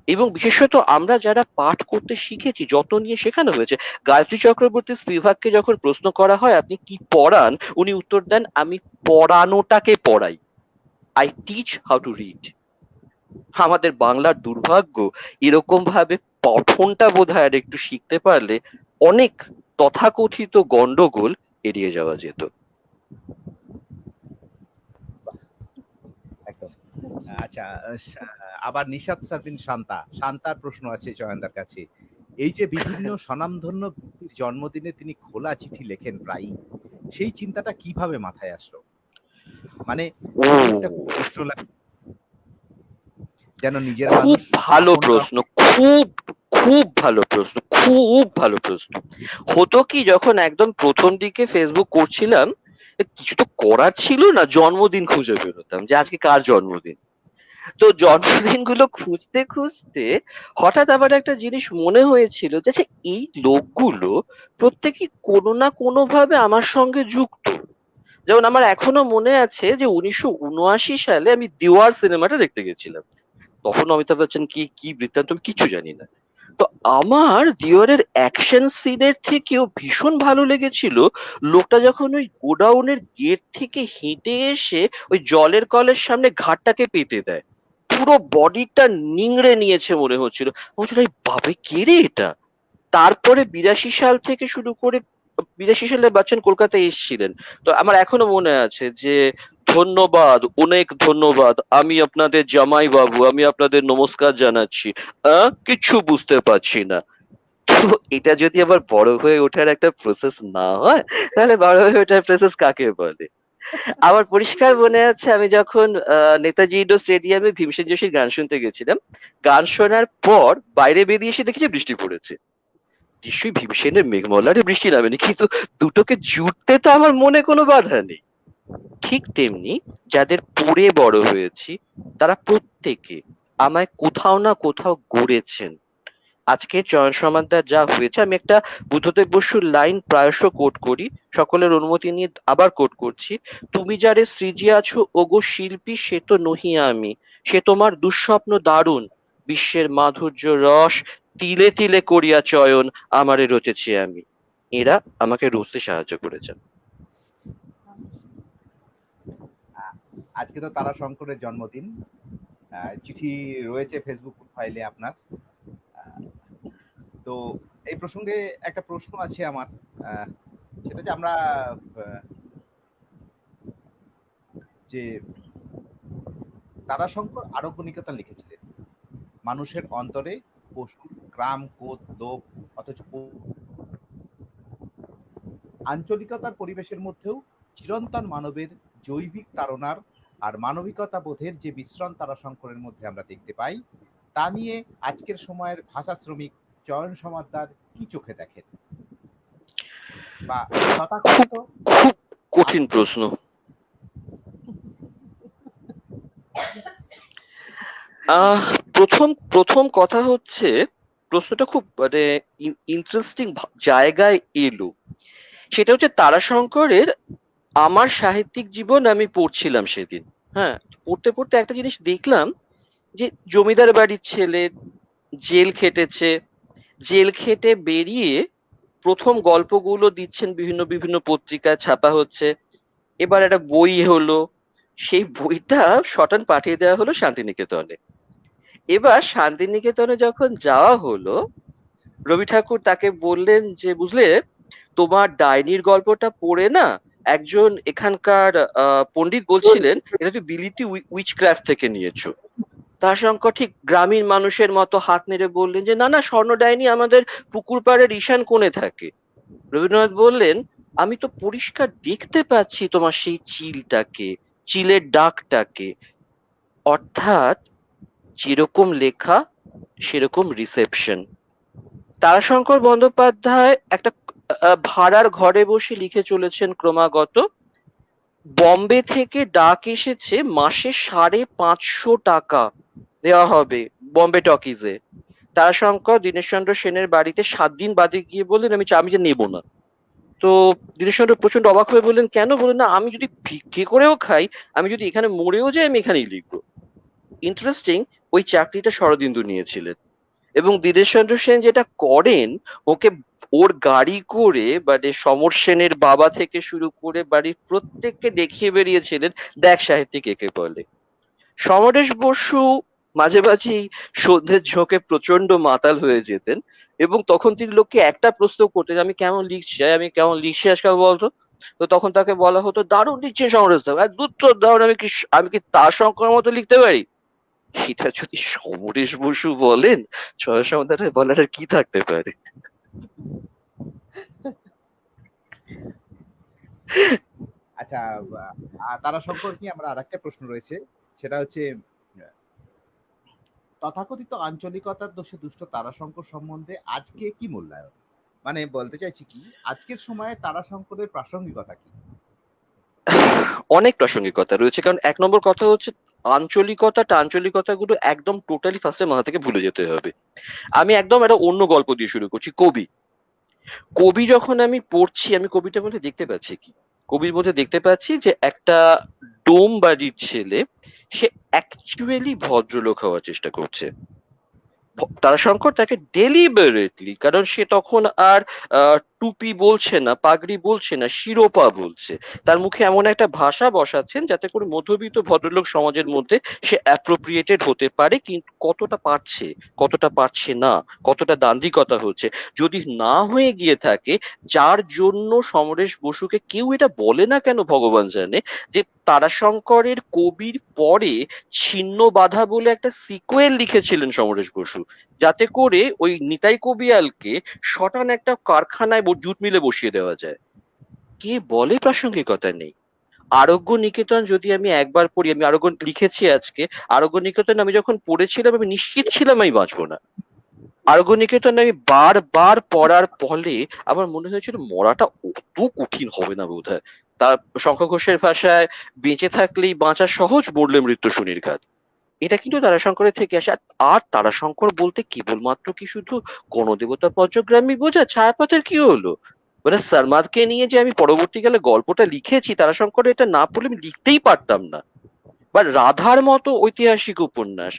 এবং বিশেষত আমরা যারা পাঠ করতে শিখেছি, যত নিয়ে শেখানো হয়েছে, গায়ত্রী চক্রবর্তী স্পিভাককে যখন প্রশ্ন করা হয় আপনি কি পড়ান, উনি উত্তর দেন আমি পড়ানোটাকে পড়াই, I teach how to read. আমাদের বাংলার দুর্ভাগ্য, এরকম ভাবে পঠনটা বোধহয় আর একটু শিখতে পারলে অনেক তথাকথিত গন্ডগোল এড়িয়ে যাওয়া যেত। একদম। আচ্ছা, আবার নিশাত সারবিন শান্তার প্রশ্ন আছে জয়ন্দার কাছে। এই যে বিভিন্ন স্বনামধন্য ব্যক্তির জন্মদিনে তিনি খোলা চিঠি লেখেন প্রায়ই, সেই চিন্তাটা কিভাবে মাথায় আসলো? মানে চিঠিটা খুব কষ্ট লাগে, যেন নিজের খুব মানুষ। ভালো প্রশ্ন, খুব ভালো প্রশ্ন। হতো কি, যখন একদম প্রথম দিকে ফেসবুক করছিলাম, কিছু তো করার ছিল না, জন্মদিন খুঁজে বেরোতাম যে আজকে কার জন্মদিন। তো জন্মদিন গুলো খুঁজতে খুঁজতে হঠাৎ আবার একটা জিনিস মনে হয়েছিল যে আচ্ছা, এই লোকগুলো প্রত্যেকে কোনো না কোনো ভাবে আমার সঙ্গে যুক্ত। যেমন আমার এখনো মনে আছে যে 1979 সালে আমি দেওয়ার সিনেমাটা দেখতে গেছিলাম। তখন অমিতাভ বচ্চন কি কি বৃত্তান্ত আমি কিছু জানি না। তো আমার দিওয়ারের অ্যাকশন সিনের থেকেও ভীষণ ভালো লেগেছিল লোকটা যখন ওই গোডাউনের গেট থেকে হেঁটে এসে ওই জলের কলের সামনে ঘাটটাকে পেতে দেয়, পুরো বডিটা নিংড়ে নিয়েছে মনে হচ্ছিল। এই বাবে কে রে এটা? তারপরে 82 সাল থেকে শুরু করে, 82 সালে বচ্চন কলকাতায় এসেছিলেন। তো আমার এখনো মনে আছে যে ধন্যবাদ, অনেক ধন্যবাদ, আমি আপনাদের জামাই বাবু, আমি আপনাদের নমস্কার জানাচ্ছি, কিছু বুঝতে পারছি না। তো এটা যদি আবার বড় হয়ে ওঠার একটা প্রসেস না হয়, তাহলে বড় হয়ে ওঠার প্রসেস কাকে বলে? আমার পরিষ্কার মনে আছে আমি যখন নেতাজি ইন্ডোর স্টেডিয়ামে ভীমসেন যোশীর গান শুনতে গেছিলাম, গান শোনার পর বাইরে বেরিয়ে এসে দেখেছি বৃষ্টি পড়েছে। নিশ্চয়ই ভীমসেনের মেঘমল্লারে বৃষ্টি নামেনি, কিন্তু দুটোকে জুটতে তো আমার মনে কোনো বাধা নেই। ঠিক তেমনি যাদের পড়ে বড় হয়েছি তারা প্রত্যেকে আমায় কোথাও না কোথাও গড়েছেন। আজকে চয়ন সমাদ্দার যা হয়েছে, আমি একটা বুদ্ধদেব বসুর লাইন প্রায়শ কোট করি, সকলের অনুমতি নিয়ে আবার কোট করছি। তুমি যারে সৃজিয়াছ ওগো শিল্পী, সে তো নহি আমি, সে তোমার দুঃস্বপ্ন দারুণ, বিশ্বের মাধুর্য রস তিলে তিলে করিয়া চয়ন আমারে রচেছি আমি। এরা আমাকে রচতে সাহায্য করেছেন। আজকে তো তারাশঙ্করের জন্মদিন। চিঠি রয়েছে ফেসবুক ফাইলে আপনার। তো এই প্রসঙ্গে একটা প্রশ্ন আছে আমার, সেটা যে আমরা যে তারাশঙ্কর আরোগ্য নিকেতন লিখেছিলেন, মানুষের অন্তরে পশুর গ্রাম কোদ লোভ, অথচ আঞ্চলিকতার পরিবেশের মধ্যেও চিরন্তন মানবের জৈবিক তাড়নার আর মানবিকতা বোধের যে মিশ্রণ তারাশঙ্করের মধ্যে আমরা দেখতে পাই, তা নিয়ে আজকের সময়ের ভাষা শ্রমিক চয়ন সমাদ্দার কি চোখে দেখেন? বা খুব খুব কঠিন প্রশ্ন। প্রথম কথা হচ্ছে, প্রশ্নটা খুব মানে ইন্টারেস্টিং জায়গায় এলো। সেটা হচ্ছে তারাশঙ্করের আমার সাহিত্যিক জীবন আমি পড়ছিলাম সেদিন। হ্যাঁ, পড়তে পড়তে একটা জিনিস দেখলাম যে জমিদার বাড়ির ছেলে, জেল খেটেছে, জেল খেটে বেরিয়ে প্রথম গল্পগুলো দিচ্ছেন বিভিন্ন বিভিন্ন পত্রিকায় ছাপা হচ্ছে। এবার একটা বই হলো, সেই বইটা শটান পাঠিয়ে দেওয়া হলো শান্তিনিকেতনে। এবার শান্তিনিকেতনে যখন যাওয়া হলো, রবি ঠাকুর তাকে বললেন যে বুঝলে, তোমার ডাইনির গল্পটা পড়ে না একজন এখানকার পণ্ডিত বলছিলেন এটা তুই বিলিতি উইচক্রাফট থেকে নিয়েছো। তারাশঙ্কর ঠিক গ্রামীণ মানুষের মতো হাত নেড়ে বললেন যে না না, স্বর্ণ ডাইনি আমাদের পুকুর পাড়ের ঈশান কোণে থাকে। রবীন্দ্রনাথ বললেন, আমি তো পরিষ্কার দেখতে পাচ্ছি তোমার সেই চিলটাকে, চিলের ডাকটাকে। অর্থাৎ যেরকম লেখা সেরকম রিসেপশন। তারাশঙ্কর বন্দ্যোপাধ্যায় একটা ভাড়ার ঘরে বসে লিখে চলেছেন ক্রমাগত। বম্বে থেকে ডাক এসেছে মাসে 550 টাকা দেওয়া হবে বম্বে টকিজে। তারাশঙ্কর দীনেশচন্দ্র সেনের বাড়িতে 7 দিন বাদে গিয়ে বললেন আমি যে নেবো না। তো দীনেশচন্দ্র প্রচন্ড অবাক হয়ে বললেন কেন? বললেন না, আমি যদি ভিক্ষে করেও খাই, আমি যদি এখানে মরেও যাই, আমি এখানেই লিখবো। ইন্টারেস্টিং, ওই চাকরিটা শরদিন্দু নিয়েছিলেন। এবং দীনেশচন্দ্র সেন যেটা করেন, ওকে ওর গাড়ি করে মানে সমর সেনের বাবা থেকে শুরু করে বাড়ির প্রত্যেককে দেখিয়ে বেরিয়েছিলেন, দেখ সাহিত্যিক একে বলে। সমরেশ বসু মাঝে মাঝেই সন্ধ্যের ঝোঁকে প্রচন্ড মাতাল হয়ে যেতেন, এবং তখন তিনি লোককে একটা প্রশ্ন করতেন, আমি কেমন লিখছি আজকাল বলতো? তো তখন তাকে বলা হতো, দারুণ লিখছেন সমরেশ দা, আর উত্তর দাও, আমি কি তার সংকর মতো লিখতে পারি? সেটা যদি সমরেশ বসু বলেন, সমাধানের বলার আর কি থাকতে পারে? আচ্ছা, তারাশঙ্কর নিয়ে আমরা আরেকটা প্রশ্ন রয়েছে, সেটা হচ্ছে তথাকথিত আঞ্চলিকতার দোষে দুষ্ট তারাশঙ্কর সম্বন্ধে আজকে কি মূল্যায়ন? মানে বলতে চাইছি কি, আজকের সময়ে তারাশঙ্করের প্রাসঙ্গিকতা কি? অনেক প্রাসঙ্গিকতা রয়েছে, কারণ এক নম্বর কথা হচ্ছে আঞ্চলিকতা গুলো একদম টোটালি ফার্স্টে মাথা থেকে ভুলে যেতে হবে। আমি একদম একটা অন্য গল্প দিয়ে শুরু করছি। কবি কবি যখন আমি পড়ছি, আমি কবিতার মধ্যে দেখতে পাচ্ছি কি? কবির মধ্যে দেখতে পাচ্ছি যে একটা ডোম বাড়ির ছেলে, সে অ্যাকচুয়ালি ভদ্রলোক হওয়ার চেষ্টা করছে। তারাশঙ্কর তাকে ডেলিবারেটলি, কারণ সে তখন আর টুপি বলছে না, পাগড়ি বলছে না, শিরোপা বলছে, তার মুখে এমন একটা ভাষা বসাচ্ছেন যাতে করে মধ্যবিত্ত ভদ্রলোক সমাজের মধ্যে সে অ্যাপ্রোপ্রিয়েটেড হতে পারে। কিন্তু কতটা পারছে, কতটা পারছে না, কতটা দান্দিকতা হচ্ছে, যদি না হয়ে গিয়ে থাকে, যার জন্য সমরেশ বসুকে কেউ এটা বলে না কেন ভগবান জানে, যে তারাশঙ্করের কবির পরে ছিন্ন বাধা বলে একটা সিকোয়েল লিখেছিলেন সমরেশ বসু, যাতে করে ওই নিতাই কবিয়ালকে শটান একটা কারখানায় জুট মিলে বসিয়ে দেওয়া যায়। কে বলে প্রাসঙ্গিকতা নেই? আরোগ্য নিকেতন যদি আমি একবার পড়ি, আমি আরোগ্য লিখেছি আজকে, আরোগ্য নিকেতন আমি যখন পড়েছিলাম আমি নিশ্চিত ছিলাম আমি বাঁচবো না। আরোগ্য নিকেতন আমি বারবার পড়ার ফলে আমার মনে হয়েছিল মরাটা অত কঠিন হবে না বোধহয়। তার শঙ্খ ঘোষের ভাষায় বেঁচে থাকলেই বাঁচা সহজ, মরলে মৃত্যু সুনির্ঘাত। এটা কিন্তু তারাশঙ্করের থেকে আসে। আর তারাশঙ্কর বলতে কেবলমাত্র কি শুধু গণদেবতা পঞ্চগ্রামী বোঝা? ছায়াপথের কি হলো? মানে সারমাদকে নিয়ে যে আমি পরবর্তীকালে গল্পটা লিখেছি, তারাশঙ্কর এটা না পড়লে আমি লিখতেই পারতাম না। বা রাধার মতো ঐতিহাসিক উপন্যাস,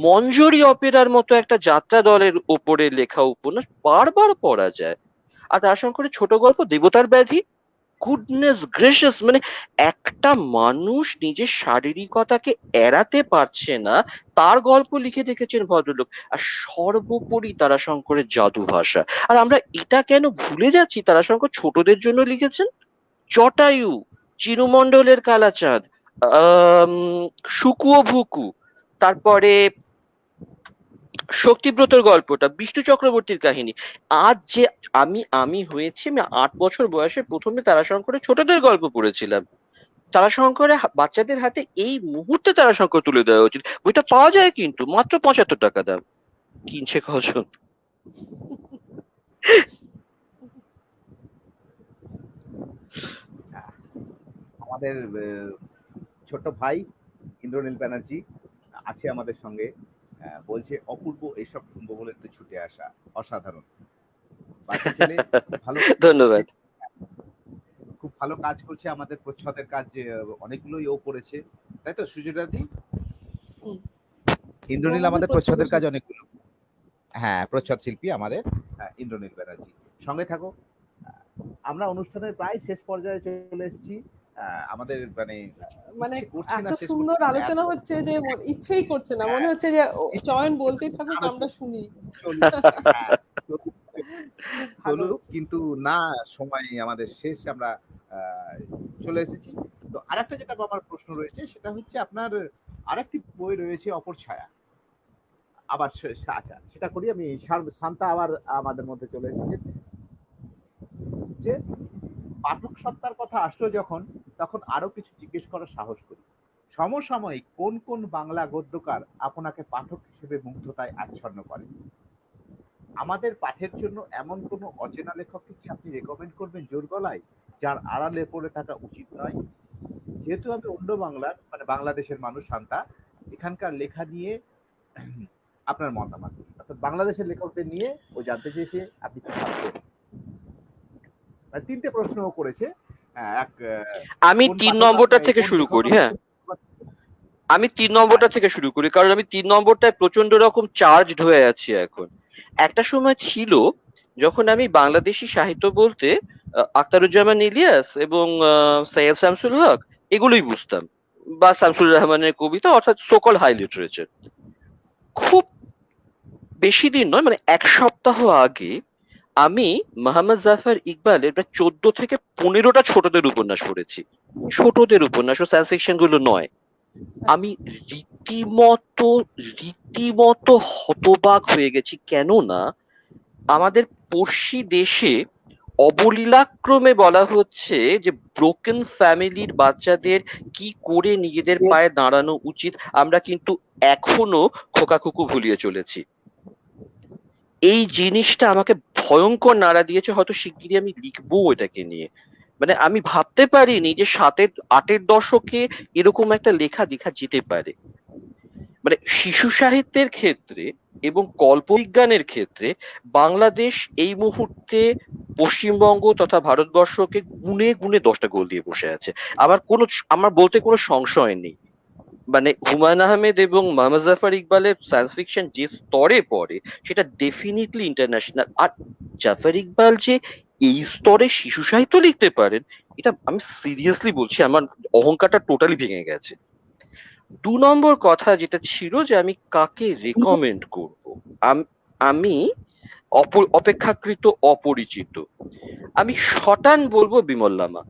মঞ্জরি অপেরার মতো একটা যাত্রা দলের ওপরে লেখা উপন্যাস বারবার পড়া যায়। আর তারাশঙ্করের ছোট গল্প দেবতার ব্যাধি, গুডনেস গ্রেসিয়াস, মানে একটা মানুষ নিজের শারীরিকতাকে এড়াতে পারছে না, তার গল্প লিখে দেখেছেন ভদ্রলোক। আর সর্বোপরি তারাশঙ্করের জাদু ভাষা। আর আমরা এটা কেন ভুলে যাচ্ছি, তারাশঙ্কর ছোটদের জন্য লিখেছেন। জটায়ু, চিরুমণ্ডলের কালাচাঁদ, আহ শুকুও ভুকু, তারপরে শক্তিব্রতর গল্পটা, বিষ্ণু চক্রবর্তীর কাহিনী। আজ যে আমি আমি হয়েছি, আমি 8 বছর বয়সে প্রথমে তারাশঙ্করের ছোটদের গল্প পড়েছিলাম। তারাশঙ্করের বাচ্চাদের হাতে এই মুহূর্তে তারাশঙ্কর তুলে দেওয়া উচিত। বইটা পাওয়া যায় কিন্তু মাত্র 75 টাকা দাম। কিনছে কজন? আমাদের ছোট্ট ভাই ইন্দ্রনীল ব্যানার্জি আছে আমাদের সঙ্গে, বলছে অপূর্ব এসব শুনবো বলে তো ছুটে আসা, অসাধারণ। বাচ্চা ছেলে খুব ভালো ধন্যবাদ। খুব ভালো কাজ করছে, আমাদের প্রচ্ছদের কাজ অনেকগুলোই ও করেছে, তাই তো সুজয়দা দি? হুম। ইন্দ্রনীল আমাদের প্রচ্ছদের কাজ অনেকগুলো, হ্যাঁ প্রচ্ছদ শিল্পী আমাদের ইন্দ্রনীল ব্যানার্জি। সঙ্গে থাকো। আমরা অনুষ্ঠানের প্রায় শেষ পর্যায়ে চলে এসেছি। আমাদের মানে মানে ইচ্ছে করছে না এত শেষ সুন্দর করতে, আলোচনা হচ্ছে যে ইচ্ছেই করছে না, মনে হচ্ছে যে চয়ন বলতেই থাকুক, আমরা শুনি। চলুক, হ্যাঁ, চলুক, খুব ভালো চলুক, হচ্ছে। কিন্তু না, সময় আমাদের শেষ, আমরা চলে এসেছি। তো আরেকটা যেটা আমার প্রশ্ন রয়েছে সেটা হচ্ছে আপনার আরেকটি বই রয়েছে অপর ছায়া, আবার আচ্ছা সেটা করি আমি। শান্তা আবার আমাদের মধ্যে চলে এসেছে, যে পাঠক সত্তার কথা আসলো যখন, তখন আরো কিছু জিজ্ঞেস করার সাহস করি। সমসাময়িক কোন কোন বাংলা গদ্যকার আপনাকে পাঠক হিসেবে মুগ্ধতায় আচ্ছন্ন করে? আমাদের পাঠের জন্য এমন কোনো অচেনা লেখককে কি আপনি রেকমেন্ড করবেন জোর গলায়, যার আড়ালে পড়ে থাকা উচিত নয়? যেহেতু আমি অন্য বাংলার মানে বাংলাদেশের মানুষ শান্তা, এখানকার লেখা নিয়ে আপনার মতামত, অর্থাৎ বাংলাদেশের লেখকদের নিয়ে ও জানতে চেয়েছে আপনি কি ভাবছেন। মানে 3টে প্রশ্ন ও করেছে। এক, আমি কোন 3 পাঠক নম্বরটা থেকে কোন শুরু লেখক করি। আপনি হ্যাঁ, আমি 3 নম্বরটা থেকে শুরু করি, কারণ আমি 3 নম্বরটায় প্রচন্ড রকম চার্জড হয়ে আছি এখন। একটা সময় ছিল যখন আমি বাংলাদেশি সাহিত্য বলতে আখতারুজ্জামান ইলিয়াস এবং সৈয়দ শামসুল হক এগুলোই বুঝতাম, বা শামসুর রহমানের কবিতা, অর্থাৎ সোকল হাই লিটারেচার। খুব বেশি দিন নয়, মানে 1 সপ্তাহ আগে আমি মোহাম্মদ জাফর ইকবালের প্রায় 14 থেকে 15টা ছোটদের উপন্যাস পড়েছি। ছোটদের উপন্যাস, ও সায়েন্স ফিকশন গুলো নয়। আমি রীতিমতো রীতিমতো হতবাক হয়ে গেছি, কেননা আমাদের পড়শি দেশে অবলীলাক্রমে বলা হচ্ছে যে ব্রোকেন ফ্যামিলির বাচ্চাদের কি করে নিজেদের পায়ে দাঁড়ানো উচিত, আমরা কিন্তু এখনো খোকাখুকু ভুলিয়ে চলেছি। এই জিনিসটা আমাকে ভয়ঙ্কর নাড়া দিয়েছে। হয়তো শিগগিরই আমি লিখবো এটাকে নিয়ে। মানে আমি ভাবতে পারিনি যে 7-8 দশকে এরকম একটা লেখা দেখা যেতে পারে। মানে শিশু সাহিত্যের ক্ষেত্রে এবং কল্পবিজ্ঞানের ক্ষেত্রে বাংলাদেশ এই মুহূর্তে পশ্চিমবঙ্গ তথা ভারতবর্ষকে গুণে গুণে 10টা গোল দিয়ে বসে আছে। আমার বলতে কোনো সংশয় নেই। মানে হুমায়ুন আহমেদ এবং মোহাম্মদ জাফর ইকবালের সায়েন্স ফিকশন যে স্তরে পড়ে, সেটা ডেফিনেটলি ইন্টারন্যাশনাল। আর জাফর ইকবাল যে এই স্তরে শিশু সাহিত্য লিখতে পারেন, এটা আমি সিরিয়াসলি বলছি, আমার অহংকারটা টোটালি ভেঙে গেছে। 2 নম্বর কথা যেটা ছিল যে আমি কাকে রেকমেন্ড করব, আমি অপেক্ষাকৃত অপরিচিত। আমি শটান বলবো বিমল লামা।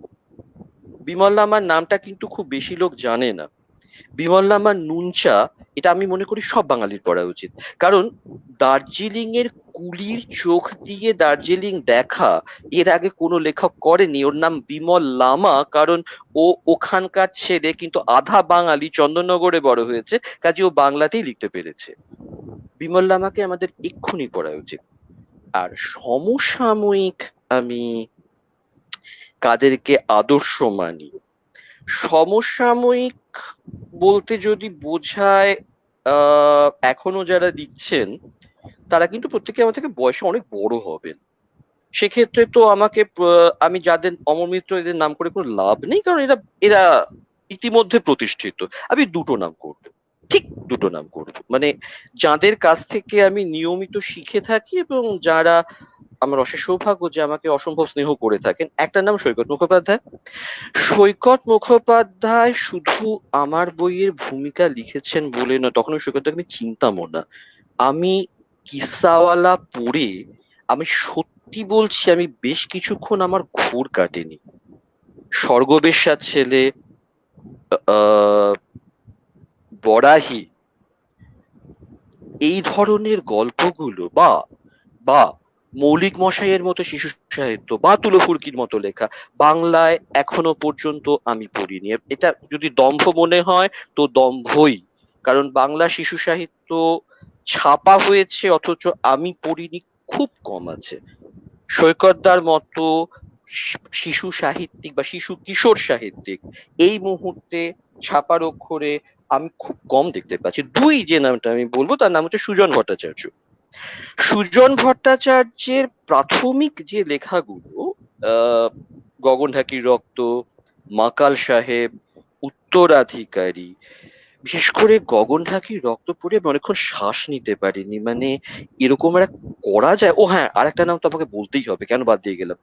বিমল লামার নামটা কিন্তু খুব বেশি লোক জানে না। বিমল লামার নুন চা, এটা আমি মনে করি সব বাঙালির পড়া উচিত। কারণ দার্জিলিং এর কুলির চোখ দিয়ে দার্জিলিং দেখা এর আগে কোনো লেখক করেনি। ওর নাম বিমল লামা কারণ ও ওখানকার ছেলে, কিন্তু আধা বাঙালি, চন্দননগরে বড় হয়েছে, কাজে ও বাংলাতেই লিখতে পেরেছে। বিমল লামাকে আমাদের এক্ষুনি পড়া উচিত। আর সমসাময়িক আমি কাদেরকে আদর্শ মানি। সমসাময়িক বলতে যদি বোঝায় এখনো যারা লিখছেন তারা কিন্তু প্রত্যেকে আমার থেকে বয়সে অনেক বড় হবেন। সেক্ষেত্রে তো আমাকে আমি যাদের অমর মিত্র এদের নাম করে কোনো লাভ নেই, কারণ এরা এরা ইতিমধ্যে প্রতিষ্ঠিত। আমি দুটো নাম করব, ঠিক দুটো নাম করব, মানে যাদের কাছ থেকে আমি নিয়মিত শিখে থাকি এবং যারা আমার অশেষ সৌভাগ্য যে আমাকে অসম্ভব স্নেহ করে থাকেন। একটা নাম সৈকত মুখোপাধ্যায়। সৈকত মুখোপাধ্যায় শুধু আমার বইয়ের ভূমিকা লিখেছেন বলে নয়, তখন ওই সৈকতকে আমি চিনতামও না। আমি কিসাওয়ালা পড়ে আমি সত্যি বলছি আমি বেশ কিছুক্ষণ আমার ঘোর কাটেনি। স্বর্গবেশ্যার ছেলে, আহ বরাহি, এই ধরনের গল্পগুলো বা বা মৌলিক মশাইয়ের মতো শিশু সাহিত্য বা তুলো ফুরকির মতো লেখা বাংলায় এখনো পর্যন্ত আমি পড়িনি। এটা যদি দম্ভ মনে হয় তো দম্ভই, কারণ বাংলা শিশু সাহিত্য ছাপা হয়েছে অথচ আমি পড়িনি খুব কম আছে। সৈকতদার মতো শিশু সাহিত্যিক বা শিশু কিশোর সাহিত্যিক এই মুহূর্তে ছাপার অক্ষরে আমি খুব কম দেখতে পাচ্ছি। দুই যে নামটা আমি বলবো তার নাম হচ্ছে সুজন ভট্টাচার্য। সুজন ভট্টাচার্যের প্রাথমিক যে লেখাগুলো, আহ গগন ঢাকির রক্ত, মাকাল সাহেব, উত্তরাধিকারী, বিশেষ করে গগন ঢাকির রক্ত পড়ে আমি অনেকক্ষণ শ্বাস নিতে পারিনি। মানে এরকম একটা করা যায়। ও হ্যাঁ, আরেকটা নাম তো আমাকে বলতেই হবে, কেন বাদ দিয়ে গেলাম।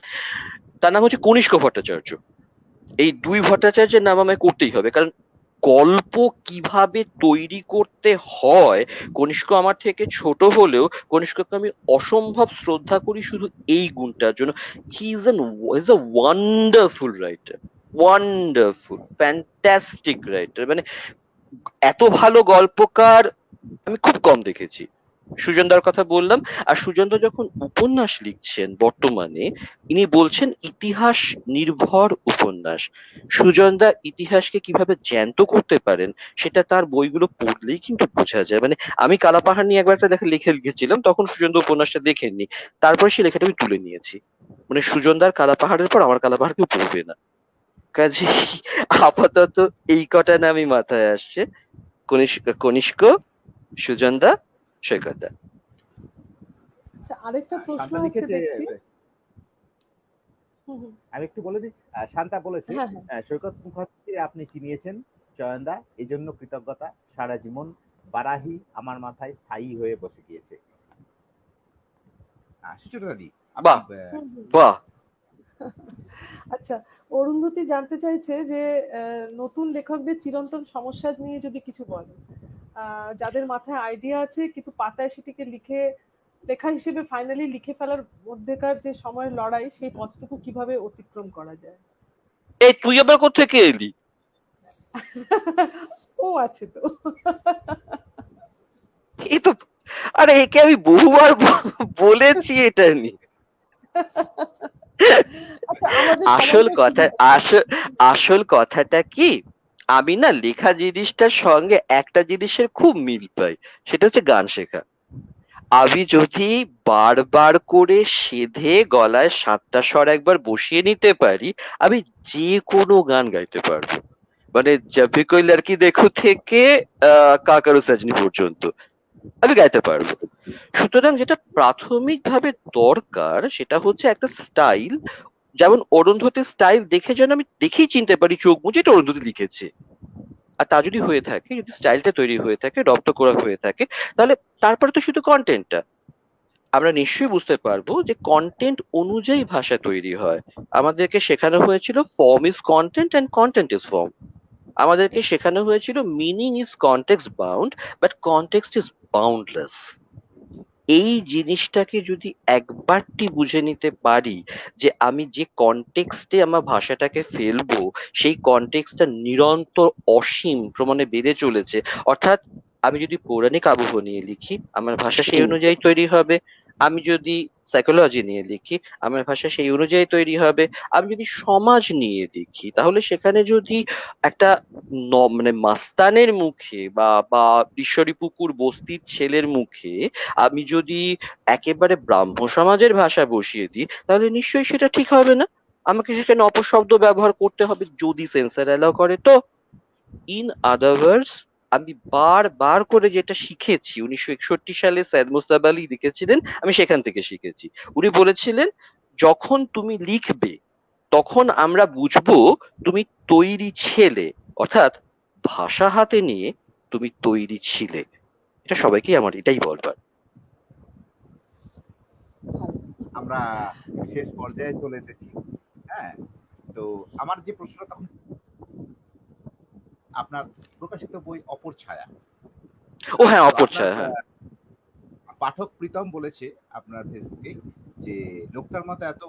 তার নাম হচ্ছে কনিষ্ক ভট্টাচার্য। এই দুই ভট্টাচার্যের নাম আমায় করতেই হবে, কারণ গল্প কিভাবে তৈরি করতে হয়, কনিষ্ক আমার থেকে ছোট হলেও কনিষ্ককে আমি অসম্ভব শ্রদ্ধা করি শুধু এই গুণটার জন্য। He is a wonderful writer, wonderful fantastic writer. মানে এত ভালো গল্পকার আমি খুব কম দেখেছি। সুজনদার কথা বললাম। আর সুজনদা যখন উপন্যাস লিখছেন বর্তমানে, ইনি বলছেন ইতিহাস নির্ভর উপন্যাস। সুজনদা ইতিহাসকে কিভাবে জ্যান্ত করতে পারেন সেটা তার বইগুলো পড়লেই কিন্তু বোঝা যায়। মানে আমি কালাপাহাড় নিয়ে একবার একটা লিখে লিখেছিলাম, তখন সুজনদা উপন্যাসটা দেখেননি, তারপরে সেই লেখাটা আমি তুলে নিয়েছি। মানে সুজনদার কালাপাহাড়ের পর আমার কালাপাহাড় কেউ পড়বে না। কাজে আপাতত এই কটা নামই মাথায় আসছে, কনিষ্ক, সুজনদা, সৈকতদা। আচ্ছা, আরেকটা প্রশ্ন শান্তা হচ্ছে লিখেছে, দেখছি। হুম, হুম। আমি একটু বলে দিই। শান্তা বলেছে হ্যাঁ, হ্যাঁ। সৈকত মুখোপাধ্যায়কে আপনি চিনিয়েছেন চয়নদা, এই জন্য কৃতজ্ঞতা, সারা জীবন বারাহি আমার মাথায় স্থায়ী হয়ে বসে গিয়েছে। সুচরিতা দি, আপনি বাহ হুম, হুম। বাহ। আচ্ছা, অরুন্ধতী জানতে চাইছে যে নতুন লেখকদের চিরন্তন সমস্যা নিয়ে যদি কিছু বলেন, যাদের মাথায় আইডিয়া আছে কিন্তু পাতায় সেটিকে লেখা হিসেবে ফাইনালি লিখে ফেলার মধ্যেকার যে সময়ের লড়াই, সেই পথটুকু কিভাবে অতিক্রম করা যায়। এই তুই আবার কোত্থেকে এলি? ও আছে তো। এই তো, আরে একে আমি বহুবার বলেছি এটা নিয়ে। আচ্ছা, আমাদের আসল সবাইকে কথা, সুবিধা। আসল কথাটা কি, আমি না লেখা জিনিসটার সঙ্গে একটা জিনিসের খুব মিল পাই, সেটা হচ্ছে গান শেখা। আমি যদি বারবার করে সেধে গলায় 7টা স্বর একবার বসিয়ে নিতে পারি, আমি যে কোনো গান গাইতে পারবো। মানে জব ভি কোই লড়কি দেখো থেকে কাকারু সাজনি পর্যন্ত আমি গাইতে পারবো। সুতরাং যেটা প্রাথমিকভাবে দরকার সেটা হচ্ছে একটা স্টাইল। যেমন অরুন্ধতির স্টাইল দেখে যেন আমি দেখেই চিনতে পারি চোখ মুজে এটা অরুন্ধতি লিখেছে। আর তা যদি হয়ে থাকে, যদি স্টাইলটা তৈরি হয়ে থাকে, রপ্ত করা হয়ে থাকে, তাহলে তারপরে তো শুধু কন্টেন্টটা আমরা নিশ্চয়ই বুঝতে পারবো যে কন্টেন্ট অনুযায়ী ভাষা তৈরি হয়। আমাদেরকে শেখানো হয়েছিল form is content and content is form. আমাদেরকে শেখানো হয়েছিল meaning is context bound, but context is boundless. এই জিনিসটাকে যদি একবারটি বুঝে নিতে পারি যে আমি যে কনটেক্সটে আমার ভাষাটাকে ফেলবো সেই কনটেক্সটটা নিরন্তর অসীম প্রমাণে বেড়ে চলেছে, অর্থাৎ আমি যদি পৌরাণিক আবহ নিয়ে লিখি আমার ভাষা সেই অনুযায়ী তৈরি হবে, আমি যদি সাইকোলজি নিয়ে লিখি আমার ভাষা সেই অনুযায়ী তৈরি হবে, আমি যদি সমাজ নিয়ে লিখি তাহলে সেখানে যদি একটা মানে মাস্তানের মুখে বা বা ঈশ্বরী পুকুর বস্তির ছেলের মুখে আমি যদি একেবারে ব্রাহ্ম সমাজের ভাষা বসিয়ে দিই তাহলে নিশ্চয়ই সেটা ঠিক হবে না। আমাকে সেখানে অপশব্দ ব্যবহার করতে হবে যদি সেন্সর অ্যালাউ করে। তো ইন আদার ওয়ার্ডস, আমি বারবার করে যেটা শিখেছি 1961 সালে সৈয়দ মুজতবা আলী লিখেছিলেন, আমি সেখান থেকে শিখেছি। উনি বলেছিলেন, যখন তুমি লিখবে তখন আমরা বুঝবো তুমি তৈরি ছেলে, অর্থাৎ ভাষা হাতে নিয়ে তুমি তৈরি ছিলে। এটা সবাইকে আমার এটাই বলবার। আমরা শেষ পর্যায়ে চলে এসেছি। হ্যাঁ, তো আমার যে প্রশ্ন তখন, আপনার প্রকাশিত বই অপর ছায়া, ও হ্যাঁ, তো অপরছায়া, আপনার হ্যাঁ। পাঠক প্রীতম বলেছে আপনার ফেসবুকে যে লোকটার মতো এত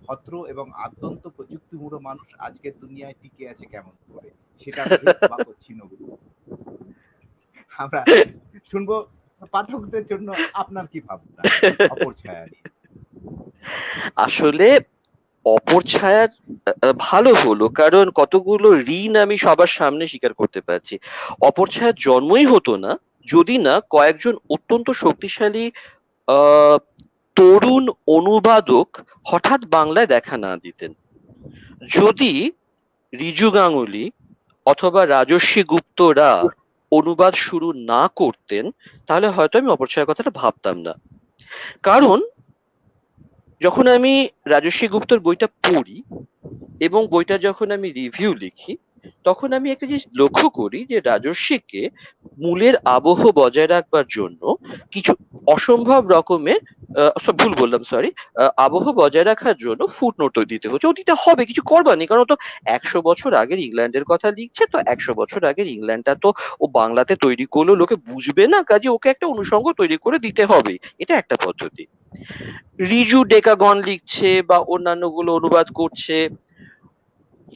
ভদ্র এবং আদ্যন্ত প্রযুক্তিমূলক মানুষ আজকের দুনিয়ায় টিকে আছে কেমন করে, সেটা আমি অবাক হচ্ছি নবীন। আমরা শুনবো পাঠকদের জন্য আপনার কি ভাবনা অপর ছায়া নিয়ে। আসলে অপরছায়ার ভালো হলো, কারণ কতগুলো ঋণ আমি সবার সামনে স্বীকার করতে পারছি। অপরছায়ার জন্মই হতো না যদি না কয়েকজন অত্যন্ত শক্তিশালী আহ তরুণ অনুবাদক হঠাৎ বাংলায় দেখা না দিতেন। যদি রিজু গাঙ্গুলি অথবা রাজস্বী গুপ্তরা অনুবাদ শুরু না করতেন, তাহলে হয়তো আমি অপরছায়ার কথাটা ভাবতাম না। কারণ যখন আমি রাজস্বী গুপ্তর বইটা পড়ি এবং বইটা যখন আমি রিভিউ লিখি, তখন আমি একটা জিনিস লক্ষ্য করি যে রাজস্বীকে মূলের আবহ বজায় রাখবার জন্য কিছু অসম্ভব রকমের ভুল বললাম, সরি, আবহ বজায় রাখার জন্য ফুটনোট দিতে হচ্ছে। ও দিতে হবে, কিছু করবার নেই, কারণ ও তো 100 বছর আগের ইংল্যান্ডের কথা লিখছে। তো 100 বছর আগের ইংল্যান্ডটা তো ও বাংলাতে তৈরি করলেও লোকে বুঝবে না, কাজে ওকে একটা অনুষঙ্গ তৈরি করে দিতে হবে। এটা একটা পদ্ধতি। রিজু ডেকাগন লিখছে বা অন্যান্য গুলো অনুবাদ করছে,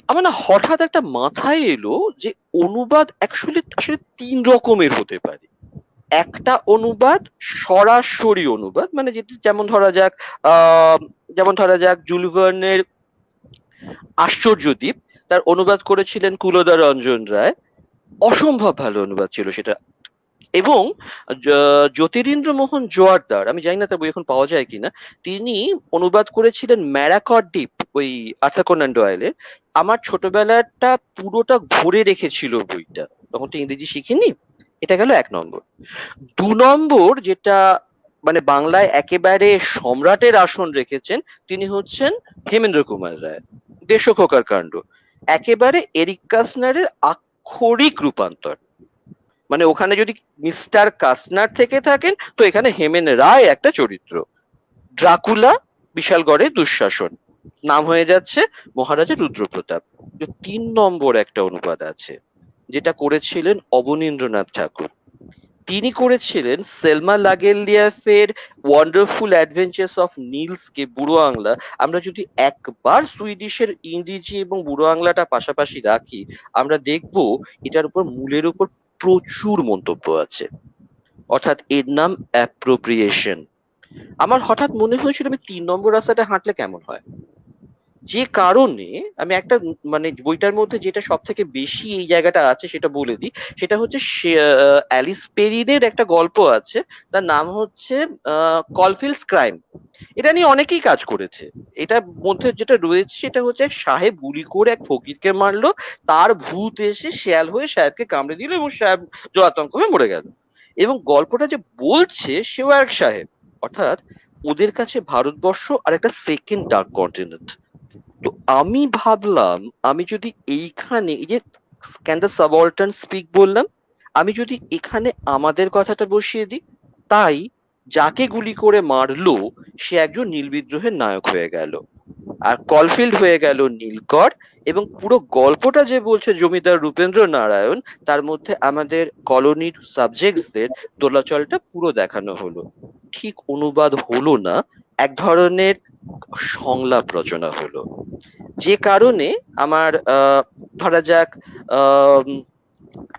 আমার না হঠাৎ একটা মাথায় এলো যে অনুবাদ আসলে আসলে 3 রকমের হতে পারে। একটা অনুবাদ সরাসরি অনুবাদ, মানে যেমন ধরা যাক, আহ যেমন ধরা যাক জুল ভার্নের আশ্চর্যদ্বীপ, তার অনুবাদ করেছিলেন কুলদা রঞ্জন রায়। অসম্ভব ভালো অনুবাদ ছিল সেটা। এবং জ্যোতিরিন্দ্র মোহন জোয়ারদার, আমি জানি না তার বই এখন পাওয়া যায় কিনা, তিনি অনুবাদ করেছিলেন ম্যারাকট দ্বীপ, ওই আর্থার কোনান ডয়েলের। আমার ছোটবেলাটা পুরোটা ভরে রেখেছিল বইটা, তখন তো ইংরেজি শিখিনি। এটা গেল 1 নম্বর। 2 নম্বর, যেটা মানে বাংলায় একেবারে সম্রাটের আসন রেখেছেন, তিনি হচ্ছেন হেমেন্দ্র কুমার রায়। দেশখোকার কাণ্ড একেবারে এরিক কাসনারের আক্ষরিক রূপান্তর। মানে ওখানে যদি মিস্টার কাসনার থেকে থাকেন, তো এখানে হেমেন রায় একটা চরিত্র। ড্রাকুলা, বিশালগড়ের দুঃশাসন, নাম হয়ে যাচ্ছে মহারাজা রুদ্রপ্রতাপ। 3 নম্বর একটা অনুবাদ আছে যেটা করেছিলেন অবনীন্দ্রনাথ ঠাকুর। তিনি করেছিলেন Selma লাগেলিয়াফের wonderful adventures of Nils কে বুড়ো আংলা। আমরা যদি একবার সুইডিশের ইংরেজি এবং বুড়ো আংলাটা পাশাপাশি রাখি, আমরা দেখব এটার উপর মূলের উপর প্রচুর মন্তব্য আছে। অর্থাৎ এর নাম অ্যাপ্রোপ্রিয়েশন। আমার হঠাৎ মনে হয়েছিল আমি 3 নম্বর রাস্তাটা হাঁটলে কেমন হয়। যে কারণে আমি একটা মানে বইটার মধ্যে যেটা সব থেকে বেশি এই জায়গাটা আছে সেটা বলে দিই। সেটা হচ্ছে অ্যালিস পেরিনের একটা গল্প আছে, তার নাম হচ্ছে কলফিল্ডস ক্রাইম। এটা নিয়ে অনেকেই কাজ করেছে। এটার মধ্যে যেটা রয়েছে সেটা হচ্ছে এক সাহেব গুলি করে এক ফকিরকে মারলো, তার ভূত এসে শেয়াল হয়ে সাহেবকে কামড়ে দিল এবং সাহেব জলাতঙ্ক হয়ে মরে গেল। এবং গল্পটা যে বলছে সেও এক সাহেব। অর্থাৎ ওদের কাছে ভারতবর্ষ আর একটা সেকেন্ড ডার্ক কন্টিনেন্ট। তো আমি ভাবলাম, আমি যদি এইখানে এই যে ক্যান দ্য সাবঅল্টার্ন স্পিক বললাম, আমি যদি এখানে আমাদের কথাটা বসিয়ে দিই, তাই যাকে গুলি করে মারলো সে একজন নীল বিদ্রোহের নায়ক হয়ে গেল, আর কলফিল্ড হয়ে গেল নীলকর। এবং পুরো গল্পটা যে বলছে জমিদার রূপেন্দ্র নারায়ণ, তার মধ্যে আমাদের কলোনির সাবজেক্টসদের দোলাচলটা পুরো দেখানো হলো। ঠিক অনুবাদ হলো না, এক ধরনের সংলাপ রচনা হলো। যে কারণে আমার ধরা যাক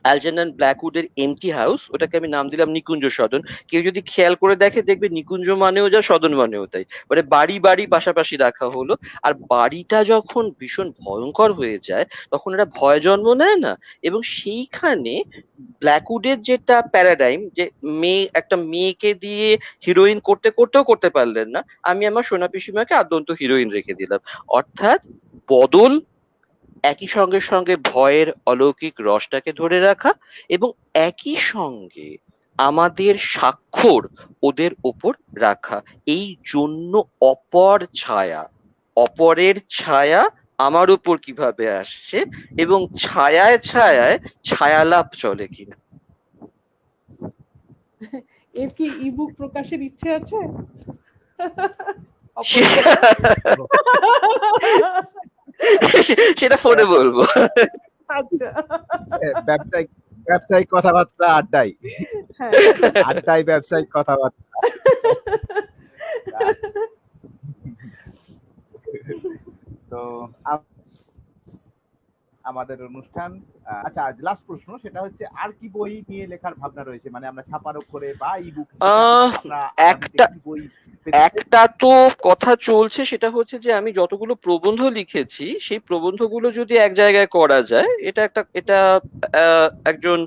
অ্যালজের্নন ব্ল্যাকউডের এমটি হাউস, ওটাকে আমি নাম দিলাম নিকুঞ্জ সদন। কেউ যদি খেয়াল করে দেখে দেখবে নিকুঞ্জ মানেও যা, সদন মানেও তাই। মানে বাড়ি বাড়ি পাশাপাশি রাখা হলো। আর বাড়িটা যখন ভীষণ ভয়ঙ্কর হয়ে যায় তখন এটা ভয় জন্ম নেয় না। এবং সেইখানে ব্ল্যাকউডের যেটা প্যারাডাইম, যে একটা মেয়েকে দিয়ে হিরোইন করতে করতেও করতে পারলেন না, আমি আমার সোনা পিসিমাকে আদ্যন্ত হিরোইন রেখে দিলাম। অর্থাৎ বদল, একই সঙ্গে সঙ্গে ভয়ের অলৌকিক রসটাকে ধরে রাখা, এবং একই সঙ্গে আমাদের স্বাক্ষর ওদের ওপর রাখা। এই জন্য অপরের ছায়া আমার উপর কিভাবে আসছে, এবং ছায়ায় ছায়ায় ছায়ালাভ চলে কিনা। এর কি ইবুক প্রকাশের ইচ্ছে আছে? সেটা ফোনে বলবো। আচ্ছা, ব্যবসায়িক কথাবার্তা আড্ডায়, হ্যাঁ। আড্ডায় ব্যবসায়িক কথাবার্তা। তো আমাদের অনুষ্ঠান, আচ্ছা আজ লাস্ট প্রশ্ন, সেটা হচ্ছে আর কি বই নিয়ে লেখার ভাবনা রয়েছে, মানে আমরা ছাপার অক্ষরে বা ইবুক আমরা একটা কি বই একটা তো কথা চলছে, সেটা হচ্ছে যে আমি যতগুলো প্রবন্ধ লিখেছি সেই প্রবন্ধগুলো যদি এক জায়গায় করা যায়, এটা একজন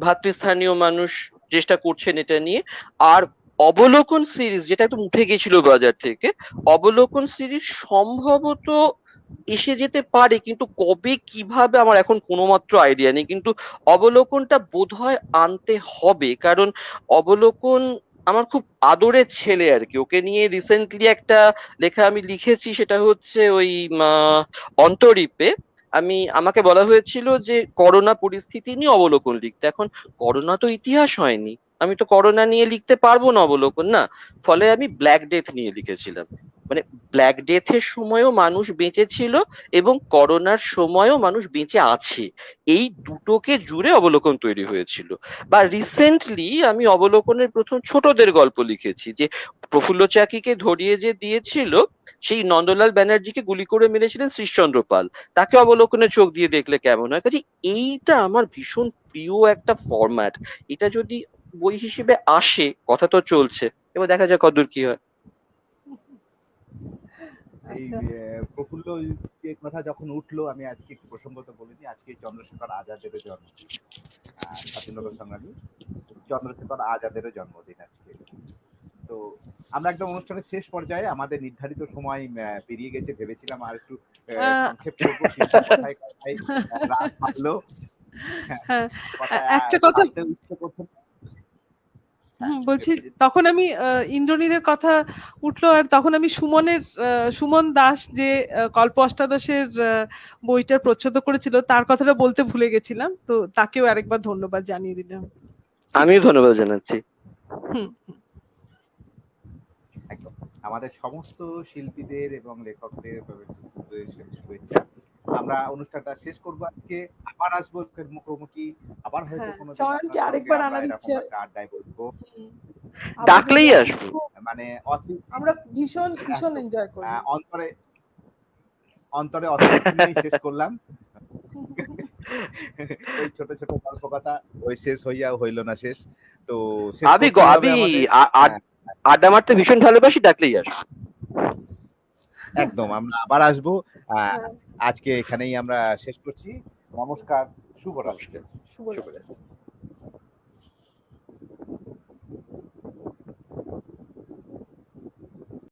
ভাতৃস্থানীয় মানুষ চেষ্টা করছেন এটা নিয়ে। আর অবলোকন সিরিজ, যেটা একদম উঠে গেছিল বাজার থেকে, অবলোকন সিরিজ সম্ভবত এসে যেতে পারে, কিন্তু কবে কিভাবে আমার এখন কোনো মাত্র আইডিয়া নেই। কিন্তু অবলোকনটা বোধহয় আনতে হবে, কারণ অবলোকন আমার খুব আদরের ছেলে আর কি। ওকে নিয়ে রিসেন্টলি একটা লেখা আমি লিখেছি, সেটা হচ্ছে ওই অন্তরীপে। আমাকে বলা হয়েছিল যে করোনা পরিস্থিতি নিয়ে অবলোকন লিখতে। এখন করোনা তো ইতিহাস হয়নি, আমি তো করোনা নিয়ে লিখতে পারবো না অবলোকন, না। ফলে আমি ব্ল্যাক ডেথ নিয়ে লিখেছিলাম। মানে ব্ল্যাক ডেথের সময়ও মানুষ বেঁচে ছিল এবং করোনার সময়ও মানুষ বেঁচে আছে, এই দুটোকে জুড়ে অবলোকন তৈরি হয়েছিল। বা রিসেন্টলি আমি অবলোকনের প্রথম ছোটদের গল্প লিখেছি, যে প্রফুল্ল চাকিকে ধরিয়ে যে দিয়েছিল, সেই নন্দলাল ব্যানার্জিকে গুলি করে মেরেছিলেন শ্রীশচন্দ্র পাল, তাকে অবলোকনের চোখ দিয়ে দেখলে কেমন হয়। কাজে এইটা আমার ভীষণ প্রিয় একটা ফরম্যাট। এটা যদি বই হিসেবে আসে, কথা তো চলছে, এবার দেখা যাক কতদূর কি হয়। এই আচ্ছা। প্রফুল্ল যে কথা যখন উঠলো, আমি আজকে একটু প্রসঙ্গত বলে দিই, আজকে চন্দ্রশেখর আজাদের জন্মদিন, স্বাধীনতা সংগ্রামী চন্দ্রশেখর আজাদেরও জন্মদিন আজকে। তো আমরা একদম অনুষ্ঠানের শেষ পর্যায়ে, আমাদের নির্ধারিত সময় পেরিয়ে গেছে, ভেবেছিলাম আর একটু সংক্ষেপ করবো, কিন্তু কথায় কথায় রাত বাড়লো। হ্যাঁ, কথায় একটা কথা ছাড়তে ইচ্ছে করছে না। বলছি, তখন আমি ইন্দ্রনীলের কথা উঠলো, আর তখন আমি সুমন দাস যে কল্প অষ্টাদশের বইটা প্রচ্ছদ করেছিল, তার কথাটা বলতে ভুলে গেছিলাম, তো তাকেও আরেকবার ধন্যবাদ জানিয়ে দিলাম। ঠিক আমিও আছে। ধন্যবাদ জানাচ্ছি। হুম। একদম আমাদের সমস্ত শিল্পীদের এবং লেখকদের শুভেচ্ছা। আমরা অনুষ্ঠানটা শেষ করবো আজকে, আবার আসবো মুখোমুখি, আবার হয়তো হ্যাঁ, কোনোদিন চয়নকে আপনাদের সঙ্গে আরেকবার আমরা আনার এরকম ইচ্ছে। একটা আড্ডায় বসবো। আবার যদি ডাকলেই আসে, আসবো। মানে আমরা ভীষণ ভীষণ একদম, এনজয় করব। অন্তরে অতটুকু নিয়েই শেষ করলাম। ওই ছোট ছোট গল্প কথা, ওই শেষ হইয়া হইল না শেষ, তো শেষ আমি করতেই হবে আমাদের। আড্ডা মারতে ভীষণ ভালোবাসি, ডাকলেই আসবো। একদম, আমরা আবার আসবো। হ্যাঁ, আজকে এখানেই আমরা শেষ করছি। নমস্কার, শুভরাত্রি। শুভরাত্রি।